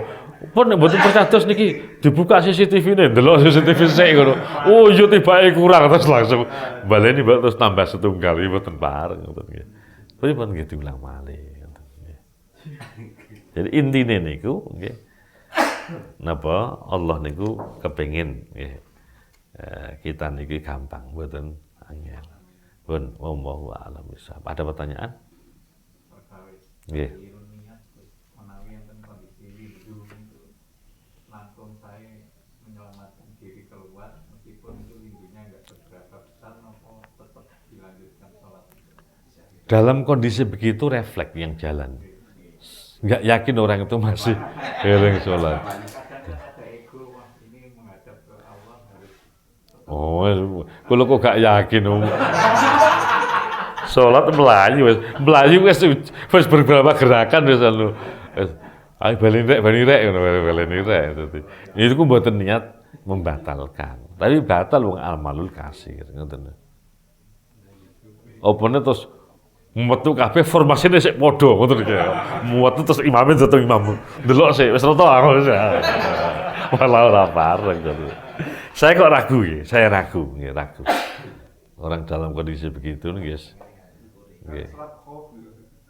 Pun nek mboten percados niki dibuka CCTV-ne, ndelok CCTV sik ngono. Oh iya tibake kurang terus langsung baleni mbak terus tambah setunggal iki mboten bareng ngoten nggih. Pripun nggih diulang malih ngoten nggih. Jadi intine niku nggih napa Allah niku kepengin nggih kita niki gampang mboten angel. Pun wallahu a'lam bishawab. Ada pertanyaan? Nggih. Menawi enten kondisi rindu langsung saya menyelamatkan diri keluar meskipun itu rindunya enggak seberapa besar nopo tetap dilanjutkan sholat. Dalam kondisi begitu refleks yang jalan. Nggak yakin orang itu masih eling sholat. Kadang ada ego, wah ini menghadap ke Allah harus. Oh, kalau kok gak yakin sholat melayu wis beberapa gerakan wis anu. Ayo baleni rek ngono baleni rek. Itu ku mboten niat membatalkan. Tapi batal wong amalul kasir ngoten. Opone terus metu kabeh formasine sik padha ngoten iki. Metu terus imame dadi imam. Delok sik wis rata aku. Malah ora bareng gitu. Saya kok ragu ya, saya ragu. Orang dalam kondisi begitu nih guys.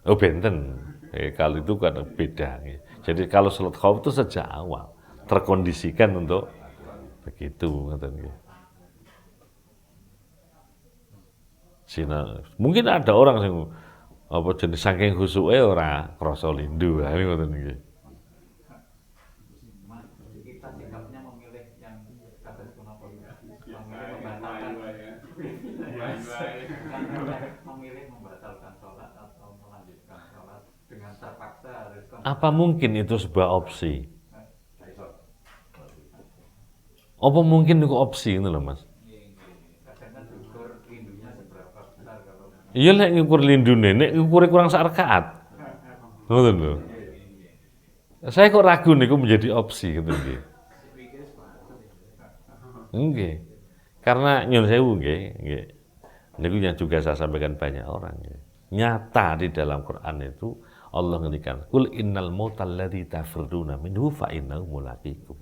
Oh benten. Kalau itu kan beda. Jadi kalau salat khauf itu sejak awal terkondisikan untuk begitu ngoten. Sina, mungkin ada orang yang apa jenis saking khusuke ora krasa lindu, ngoten iki. Kita sikapnya memilih yang kata kenapa membatalkan memilih membatalkan sholat atau melanjutkan sholat dengan terpaksa harus Apa mungkin itu sebuah opsi? Apa mungkin itu opsi itu loh Mas? kadang ukur rindunya seberapa besar kalau Iya lek ngukur lindune, nek ngukure kurang sak rakaat. Ngoten lho. Saya kok ragu niku menjadi opsi gitu nggih. Nggih. Karena nyun sewu nggih. Niku yang juga saya sampaikan banyak orang nggih. Nyata di dalam Quran itu Allah ngendikan, "Qul innal mautal ladzi tafirruna minhu fa innahu mulaqikum."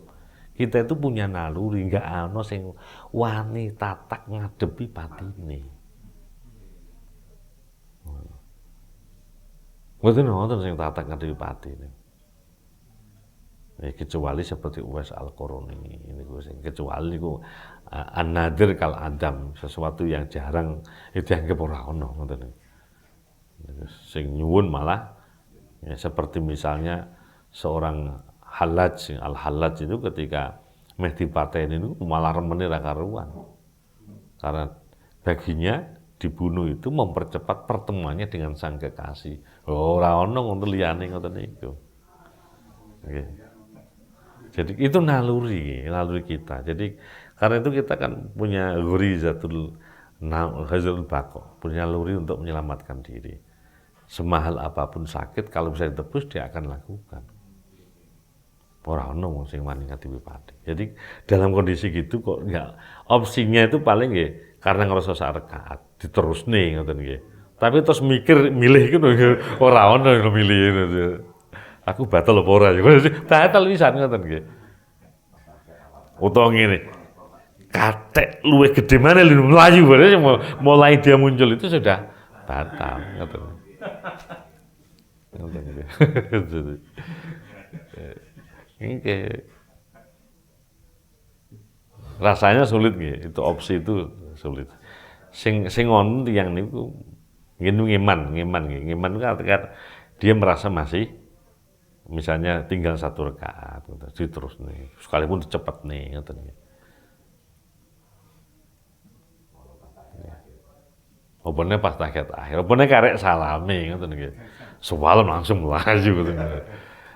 Kita itu punya naluri, enggak ana sing wani tatak ngadepi patine. Mboten wonten sing tatak ngadepi patine. Kecuali seperti Uwais Al-Qarni ini kecuali niku an-nadir kal adam, sesuatu yang jarang itu dianggap ora ono ngoten. Sing nyuwun malah ya, seperti misalnya seorang Hallaj, Al-Hallaj itu ketika meh dipateni itu malah remene ra karuan. Karena baginya dibunuh itu mempercepat pertemuannya dengan sang kekasih. Ora ono ngoten liyane ngoten niku. Nggih. Jadi itu naluri kita. Jadi karena itu kita kan punya ghurizatul baqa, punya naluri untuk menyelamatkan diri. Semahal apapun sakit kalau bisa ditebus dia akan lakukan. Ora ono sing wani ngadepi pati. Jadi dalam kondisi gitu kok enggak opsinya itu paling nggih karena ngerasa sak rakaat diterusne ngoten nggih. Tapi terus mikir milih ngono ora ono milih ngono. Aku batal apa ora ya? Batal pisan ngoten nggih. Utawa ngene. Katek luwih gede mana melayu mulai dia muncul itu sudah batal ngoten. Ngoten nggih. Ini rasanya sulit nggih, itu opsi itu sulit. Sing ngono tiyang niku ngeman kan dia merasa masih misalnya tinggal 1 rakaat terus nih, sekalipun cepet nih ngoten nggih. Opone pas tahiyat akhir, opone karek salame ngoten nggih. Salam langsung melaju ngoten nggih.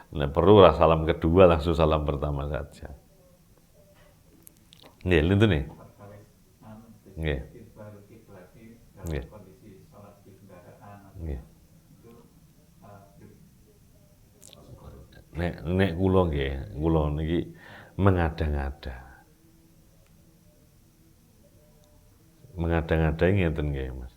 Nek perlu salam kedua langsung salam pertama saja. Nggih, lintu nih. Nggih. Nggih. nek kula niki mengada-ngada. Mengada-ngada ngeten nggih, Mas.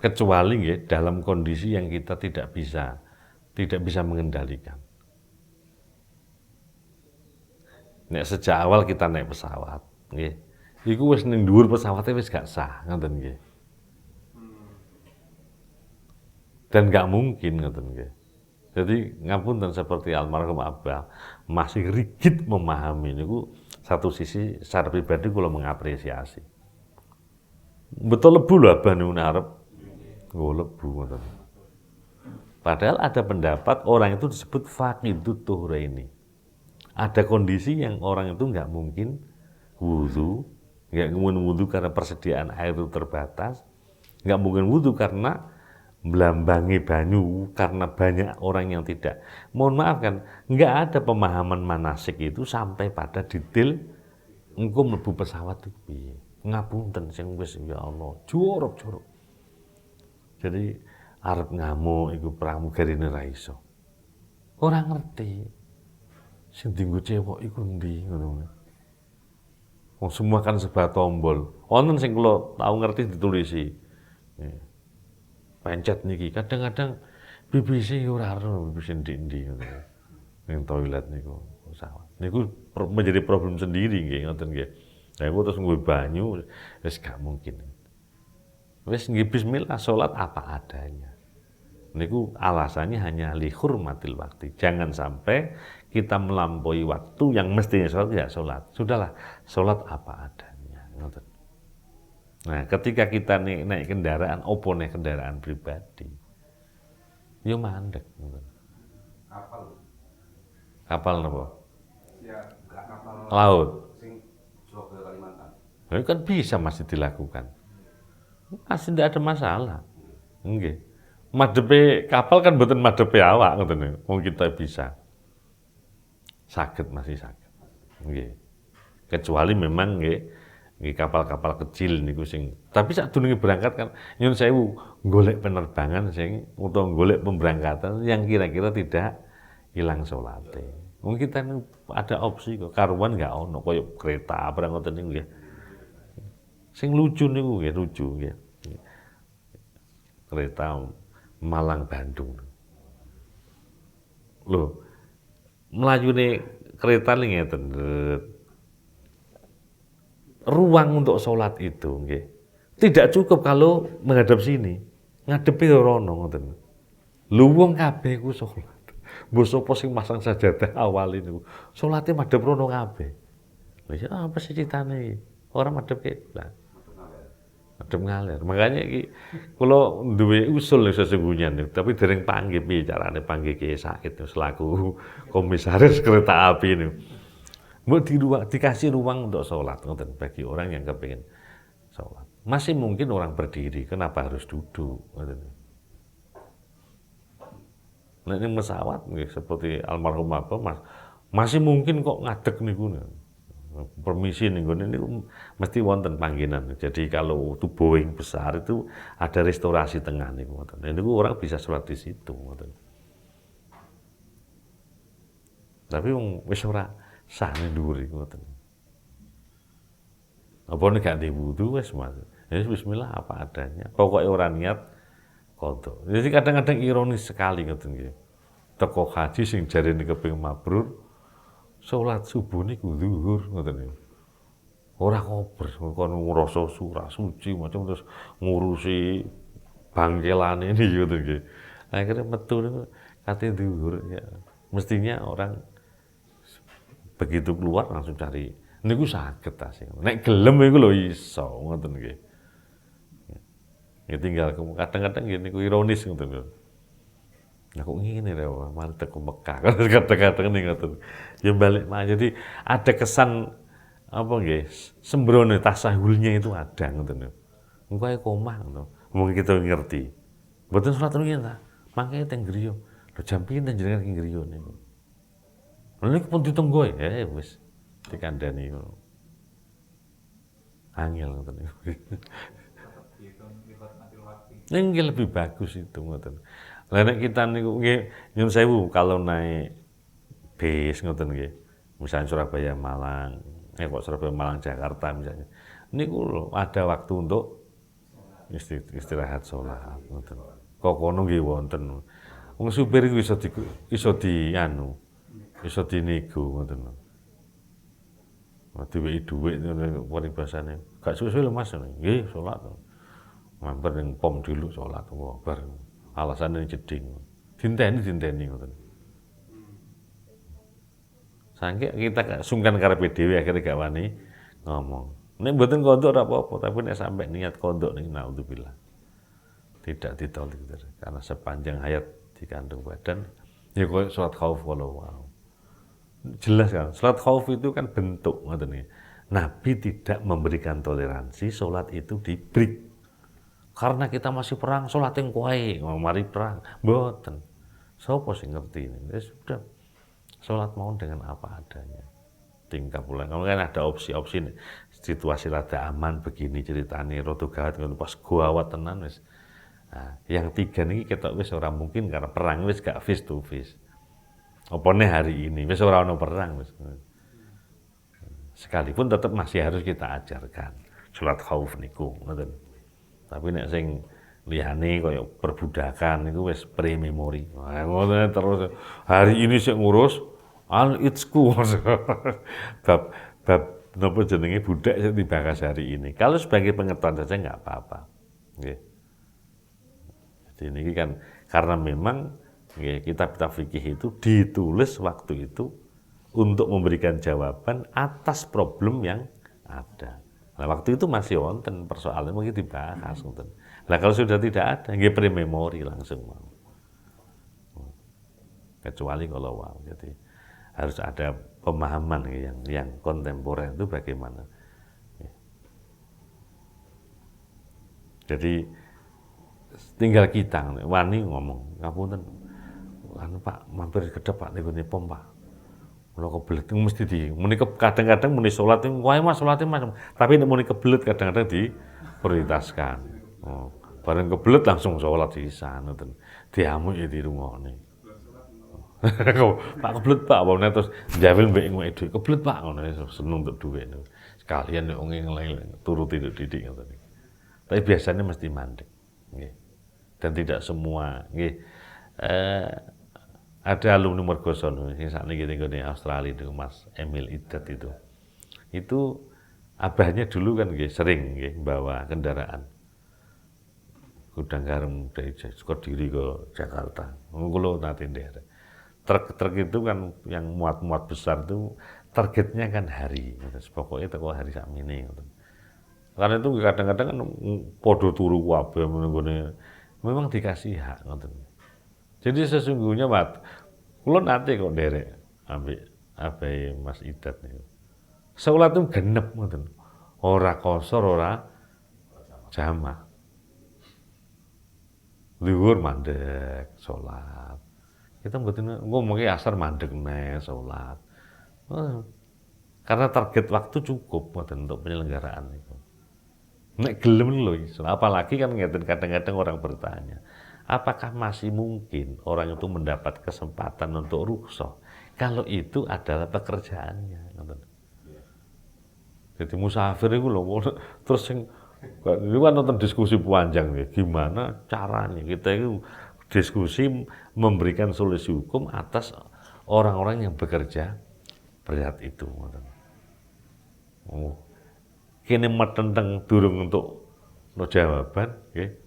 Kecuali nggih dalam kondisi yang kita tidak bisa mengendalikan. Nek sejak awal kita naik pesawat, nggih. Iku wis ning dhuwur pesawate wis gak sah, ngoten nggih. Dan gak mungkin ngoten nggih. Jadi ngapunten seperti almarhum Abah masih rigid memahami niku, satu sisi secara pribadi kula mengapresiasi. Betul lebu lho Abah niku arep lebu ngoten. Padahal ada pendapat orang itu disebut faqidut tuhraini. Ada kondisi yang orang itu nggak mungkin wudu, nggak mungkin wudu karena persediaan air itu terbatas, nggak mungkin wudu karena belambangi banyu karena banyak orang yang tidak. Mohon maaf kan, nggak ada pemahaman manasik itu sampai pada detail engko mlebu pesawat itu piye. Ngapunten sing wis ya Allah, jorok-jorok. Jadi arep ngamuk iku pramugarine ra iso. Ora ngerti. Sing dienggo cewek iku ndi ngono. Wong semua kan serba tombol. Wonten sing kula tau ngerti ditulisi. Pencet niki kadang-kadang BBC ora ero BBC ndi-ndi ngono. Ning toilet niku pesawat. Niku menjadi problem sendiri nggih ngoten nggih. Lah iku terus nggo banyu wis gak mungkin. Wis nggih bismillah salat apa adanya. Niku alasannya hanya li hurmatil waktu. Jangan sampai kita melampaui waktu yang mestinya salat tidak salat. Sudahlah, salat apa adanya. Ngoten. Nah, ketika kita naik kendaraan, opo naik kendaraan pribadi, yo mandek. Kapal napa? Ya, kapal Laut. sing Surabaya Kalimantan. Itu kan bisa masih dilakukan. Masih tidak ada masalah. Nggih. Madepe kapal kan mboten madepe awak ngoten niku. Wong kita bisa. Saged masih saged. Nggih. Kecuali memang nggih kapal-kapal kecil niku sing. Tapi sadurunge berangkat kan nyun sewu golek penerbangan sing utawa golek pemberangkatan yang kira-kira tidak hilang salate. Wong kita ada opsi kok karuan enggak ono koyo kereta barang ngoten niku nggih. Sing lucu niku nggih lucu nggih. Kereta Malang Bandung. Loh, melayune kereta ning ngeten. Ruang untuk sholat itu nggih. Tidak cukup kalau menghadap sini. Ngadepi rono ngoten. Lho wong kabeh ku sholat. Mbok sapa sing masang sajadah awal niku. Salate madhep rono kabeh. Lha ya apa sih critane? Ora madhep kiblat. Madhep ngalir. Makanya iki kula duwe usul sesungguhnya nih, tapi dereng panggih piye carane panggih Kiai Said selaku komisaris kereta api niku. Mbok dikasih ruang untuk sholat ngoten bagi orang yang kepingin sholat. Masih mungkin orang berdiri, kenapa harus duduk? Ngoten. Nah ini pesawat seperti almarhum apa Mas, masih mungkin kok ngadeg niku. Permisi niku mesti wonten panggenan. Jadi kalau itu Boeing besar itu ada restorasi tengah niku ngoten. Niku orang bisa sholat di situ ngoten. Tapi wis ora sane dhuwur iku ngoten. Apa nek gak wudu wis Mas. Ya bismillah apa adanya. Pokoknya ora niat kodok. Jadi kadang-kadang ironis sekali ngoten nggih. Teko haji sing jarene kepengin mabrur, salat subuh niku zuhur ngoten niku. Ora kober kon ngrasa surah suci macam terus ngurusi bangkelane niki ngoten nggih. Akhirnya metu niku kate zuhur ya. Mestinya orang begitu keluar langsung cari niku saged ta sing. Nek gelem iku lho iso ngoten nggih. Ya tinggal kadang-kadang gini ku ironis ngoten lho. Nah kok ngene lho, mari teko Mekah. Kadang-kadang ning ngoten. Ya balik mah. Jadi ada kesan apa nggih? Sembrono tasahulnya itu ada ngoten lho. Engko ae omah ngono. Mung kita ngerti. Mboten salat rumiyin ta. Mangke teng griya. Lho jam pinten jenengan ki griya niku. Lha niku pun ditunggu wis dikandani ngono. Angel ngoten niku. dihitung dihormati waktu. Nggih lebih bagus itu ngoten. Lah nek kita niku nggih nyun sewu kalau naik bis ngoten nggih. Misalnya Surabaya Malang, kok Surabaya Malang Jakarta misalnya. Niku lho ada waktu untuk istirahat sholat ngoten. Kok kono nggih wonten. Wong supir iku iso dinego ngoten. Diweki dhuwit paribasane. Gak suwe-suwe lho Mas. Nggih sholat. Mampir ning pom dulu sholat bar. Alasane jeding. Dinteni ngoten. Saking kita sungkan karepe dhewe akhire gak wani ngomong. Nek mboten kodok ora apa-apa, tapi nek sampai niat kodok niki naudzubillah. Tidak ditolerir karena sepanjang hayat dikandung badan ya koyo salat khauf walau wow. Jelas kan, salat khauf itu kan bentuk ngoten niki. Nabi tidak memberikan toleransi salat itu di break. Karena kita masih perang, salat yang kuai, mari perang. Mboten. Sopo sing ngerti ini? Ya sudah. Salat mau dengan apa adanya. Tingkah pulang. Kamu kan ada opsi-opsi nih. Situasi rada aman begini ceritane rada gawat pas gawat tenan wis. Nah, yang tiga nih kita wis ora mungkin karena perang wis gak face to face. Opone hari ini wis ora ono perang wis. Sekalipun tetap masih harus kita ajarkan salat khauf niku ngoten. Tapi nek sing liyane kaya perbudakan niku wis pre-memori. Nah, ngoten terus hari ini sik ngurus itsku. bab napa jenenge budak sing dibahas hari ini. Kalau sebagai pengetahuan saja enggak apa-apa. Nggih. Jadi ini kan karena memang nggih kitab-kitab fikih itu ditulis waktu itu untuk memberikan jawaban atas problem yang ada. Nah, waktu itu masih wonten persoalan mungkin dibahas ngoten. Nah, kalau sudah tidak ada, nggih pre-memori langsung mau. Kecuali kalau wow. Jadi harus ada pemahaman yang kontemporer itu bagaimana. Jadi tinggal kita wani ngomong, ngapunten. Anu Pak, mampir kedep Pak niku pom Pak. Kalau kebelet mesti kadang-kadang muni salat wae Mas salate Mas. Tapi nek muni kebelet kadang-kadang diprioritaskan. Oh, bareng kebelet langsung salat sisan ngoten. Diamuk ya dirungokne. Pak kebelet Pak, apa terus njawil mbek ngwek dhuwit. Kebelet Pak ngono seneng untuk dhuwit. Sekalian nek wong turuti didik ngoten. Tapi biasanya mesti mandek. Nggih. Dan tidak semua nggih. Ada alumni Mergosono yang saat ini di Australia itu Mas Emil Idat itu. Itu abahnya dulu kan sering bawa kendaraan. Gudang garam dari Kediri ke Jakarta. Kalau nanti daerah. Truk itu kan yang muat-muat besar itu targetnya kan hari. Pokoknya itu hari sakmene. Karena itu kadang-kadang kan podo turu kabeh memang dikasih hak ngoten. Jadi sesungguhnya kula nate kok nderek ambek abai Mas Idat niku. Salat itu genep ngoten. Ora kosor, ora jamak. Luhur mandek salat. Kita mboten ngomong asar mandek neh salat. Karena target waktu cukup ngoten untuk penyelenggaraan itu. Nek gelem lho iso. Apalagi kan ngeten kadang-kadang orang bertanya, apakah masih mungkin orang itu mendapat kesempatan untuk rukhsah kalau itu adalah pekerjaannya? Jadi musafir itu loh, terus itu kan nonton diskusi panjang ya, gimana caranya kita itu diskusi memberikan solusi hukum atas orang-orang yang bekerja berat itu. Kini metenteng durung untuk jawaban,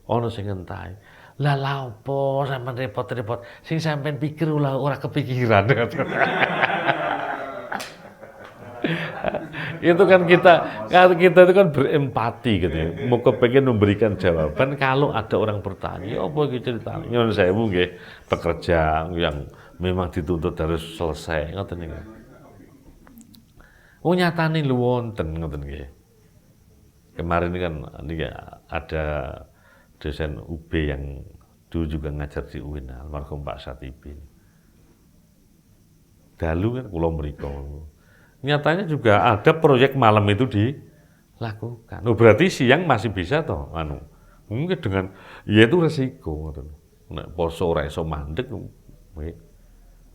ono sing ngentahi. Lah opo sampean repot-repot, sing sampean pikir ora kepikiran. Itu kan kita itu kan berempati gitu ya. Mau kepengen memberikan jawaban kalau ada orang bertanya, apa iki ceritane? Nyuwun sewu nggih, pekerja yang memang dituntut harus selesai ngoten niku. Oh nyatane lho wonten ngoten nggih. Kemarin kan ini ada dosen UB yang dulu juga ngajar di UIN, almarhum Pak Satibin. Dalu kan kula mriko. Nyatanya juga ada proyek malam itu dilakukan. Oh, berarti siang masih bisa toh Mungkin dengan ya itu resiko ngoten. Nek poso ora iso mandek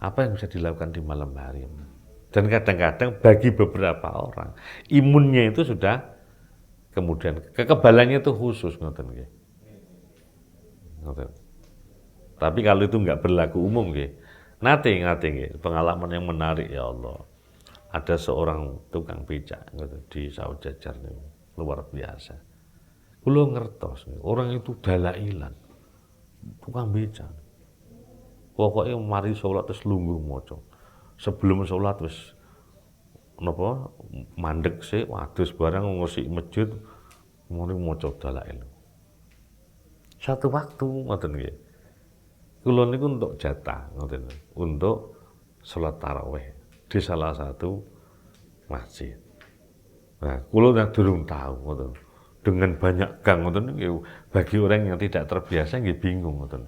apa yang bisa dilakukan di malam hari. Dan kadang-kadang bagi beberapa orang imunnya itu sudah kemudian kekebalannya itu khusus ngoten nggih. Ngoten. Tapi kalau itu nggak berlaku umum nggih. Nate nggih, pengalaman yang menarik ya Allah. Ada seorang tukang becak gitu, di Sawah Jajar nih, luar biasa. Kulo ngertos, orang itu dalailan, tukang becak. Pokoknya mari sholat terus lungguh moco. Sebelum sholat terus napa mandek sih, wadus barang ngusik masjid, mari moco dalail. Satu waktu ngoten nggih. Kulo niku untuk jatah ngoten, untuk sholat tarawih di salah satu masjid. Nah, kulo yang durung tahu ngoten. Dengan banyak gang ngoten nggih bagi orang yang tidak terbiasa nggih bingung ngoten.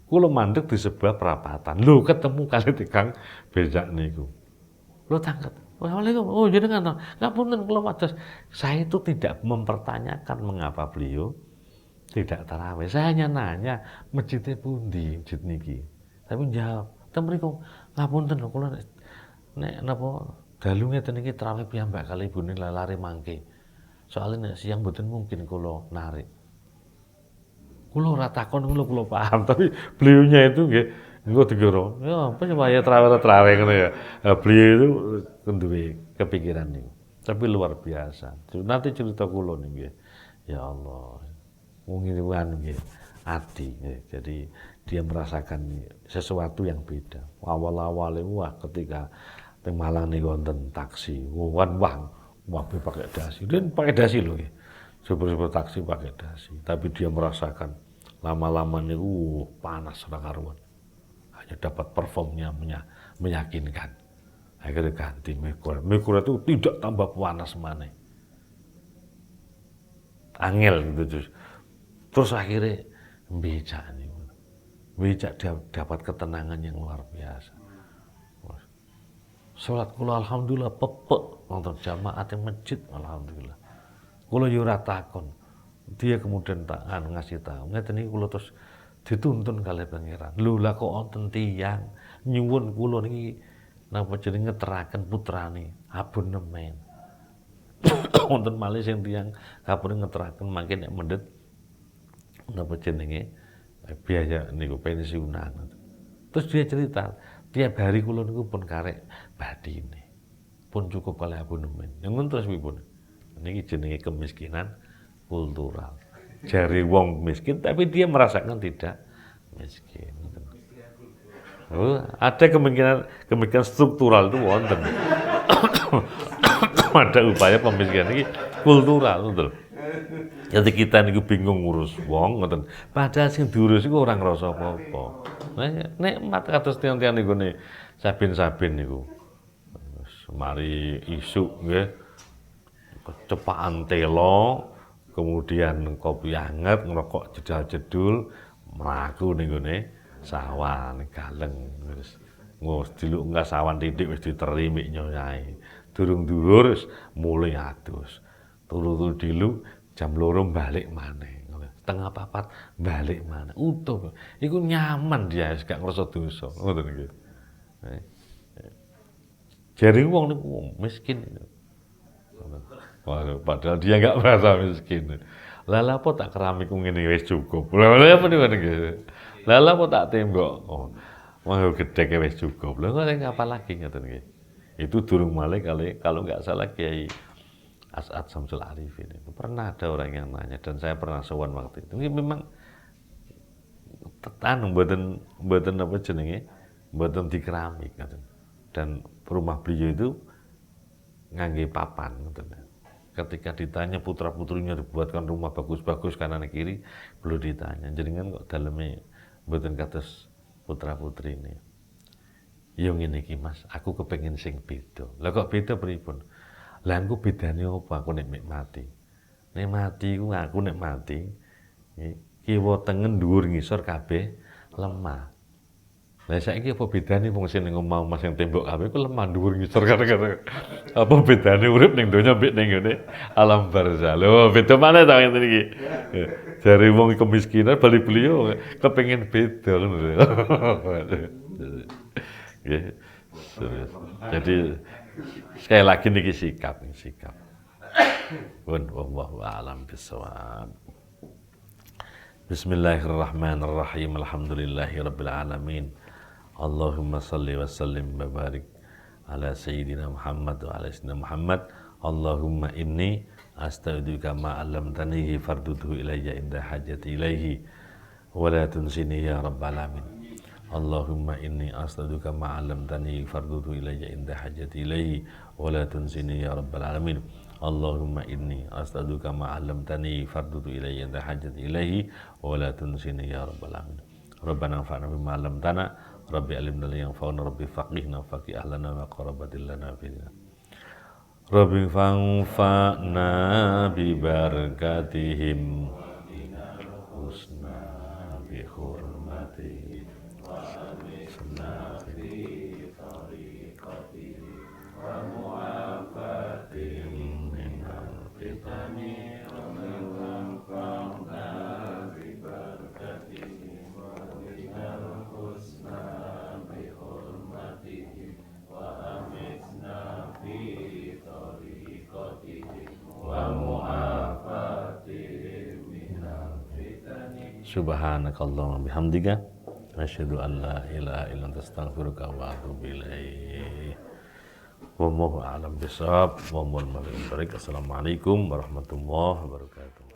Kulo mandek di sebuah perapatan. Lho ketemu kali tikang becak niku. Kulo tangkep. Waalaikumsalam. Oh jenengan. Ngapunten kulo wados. Saya itu tidak mempertanyakan mengapa beliau tidak tarawih. Saya hanya nanya masjidnya pundi masjid niki. Tapi jawab, "Ten mriku ngapunten lho kula nek napa dalu ngeten iki tarawih piyambak kali ibune lari mangke. Soalnya nek siang mboten mungkin kula narik." Kula ora takon kula paham, tapi beliaunya itu nggih engko dikira, ya apa ya tarawih ngono ya. Beliau itu duwe kepikiran niku. Tapi luar biasa. Nanti cerita kula nggih. Ya Allah. Wong ini nggih, ati nggih. Jadi dia merasakan sesuatu yang beda. Awal-awale wah ketika teng Malang niku wonten taksi, wah pakai dasi. Dia pakai dasi loh nggih. Supir-supir taksi pakai dasi, tapi dia merasakan lama-lama niku panas ora karuan. Hanya dapat performnya meyakinkan. Akhirnya ganti mikul. Mikul itu tidak tambah panas maneh. Angel gitu terus akhirnya becak nih. Becak dapat ketenangan yang luar biasa. Salat kula alhamdulillah pepek nonton jamaah yang masjid alhamdulillah. Kula yo ora takon. Dia kemudian ngasih tahu. Ngeten iki kula terus dituntun kali pangeran. Lho lah kok wonten tiyang nyuwun kula niki napa jenenge ngeteraken putrane abonemen. Wonten malih sing tiyang kapune ngeteraken mangke nek mendhet napa jenenge biaya niku pensiunan. Terus dia cerita, tiap hari kula niku pun karek badine. Pun cukup kali abonemen. Yang terus pripun? Niki jenenge kemiskinan kultural. Jari wong miskin tapi dia merasakan tidak miskin. Oh, ada kemungkinan struktural itu wonten. Ada upaya pemiskinan ini kultural betul. Jadi kita niku bingung ngurus wong ngoten. Padahal sing diurus iku ora ngrasa apa-apa. Nikmat kados tiang-tiang niku saben-saben niku. Mari isuk nggih kecepaan telo, kemudian kopi anget, ngerokok jedal-jedul, mlaku ning gone sawah galeng wis. Ngos diluk enggak sawan titik wis diteri mik nyoyae. Durung dhuwur wis mulai adus. Turu-turu diluk jam 2 balik maneh. Setengah 4 balik maneh. Utuh. Iku nyaman dia wis gak ngrasa dosa. Ngoten iki. Jare wong niku miskin. Padahal dia nggak merasa miskin. Lala apa tak keramikku ngene wis cukup. Lha apa niku? Lala apa tak tembok. Oh, mau gedhe wis cukup. Lha kok apa lagi ngoten nggih. Itu durung malih kalau nggak salah Kiai As'ad Syamsul Arifin itu pernah ada orang yang nanya dan saya pernah sowan waktu itu. Ini memang tetan mboten apa jenenge? Mboten di keramik ngoten. Dan rumah beliau itu ngangge papan ngoten. Ketika ditanya putra-putrinya dibuatkan rumah bagus-bagus kanan kiri, belum ditanya. Jenengan kok daleme mboten kados putra-putri ini. Ya ngene iki Mas, aku kepengin sing beda. Lah kok beda pripun? Lah engko bedane apa aku nek mati? Nek mati ku aku nek mati kiwa tengen dhuwur ngisor kabeh lemah. Lah saiki apa bedane wong sing ning omah sing tembok kabeh ku lemah dhuwur ngisor kadang-kadang. Apa bedane urip ning donya mbek ning ngene alam barzah. Lho, beda maneh ta ngene iki. Jare wong kemiskinan bali-bali yo kepengin beda ngono lho. Nggih. Serius. Jadi sekali lagi niki sikap. Wallahu a'lam bishawab. Bismillahirrahmanirrahim. Alhamdulillahirabbil alamin. Allahumma salli wa sallim wa barik ala sayyidina Muhammad wa ala sayyidina Muhammad. Allahumma inni astauduka ma 'allamtanihi farduhu ilayya inda hajati ilaihi wa la tunsini ya rabbal alamin. Allahumma inni astauduka ma 'allamtanihi farduhu ilayya inda hajati ilaihi wa la tunsini ya rabbal alamin. Allahumma inni astauduka ma 'allamtani farduhu ilayya inda hajati ilaihi wa la tunsini ya rabbal alamin. Rabbana anfa'na bima 'allamtana Rabbi alimna li yanfa'una Rabbi faqihna faqih ahlana wa qarabatil lana fina. Rabbi fanfa'na bi barakatihim husna bi hurmatihim wa amisna fi tariqatihim wa mu'afatihim minal fitani wa fanfa'na bi barakatihim wa minal husna Subhanakallahumma bihamdika asyhadu an la ilaha illa anta astaghfiruka wa atubu ilaik. Wallahu a'lam bishawab. Assalamualaikum warahmatullahi wabarakatuh.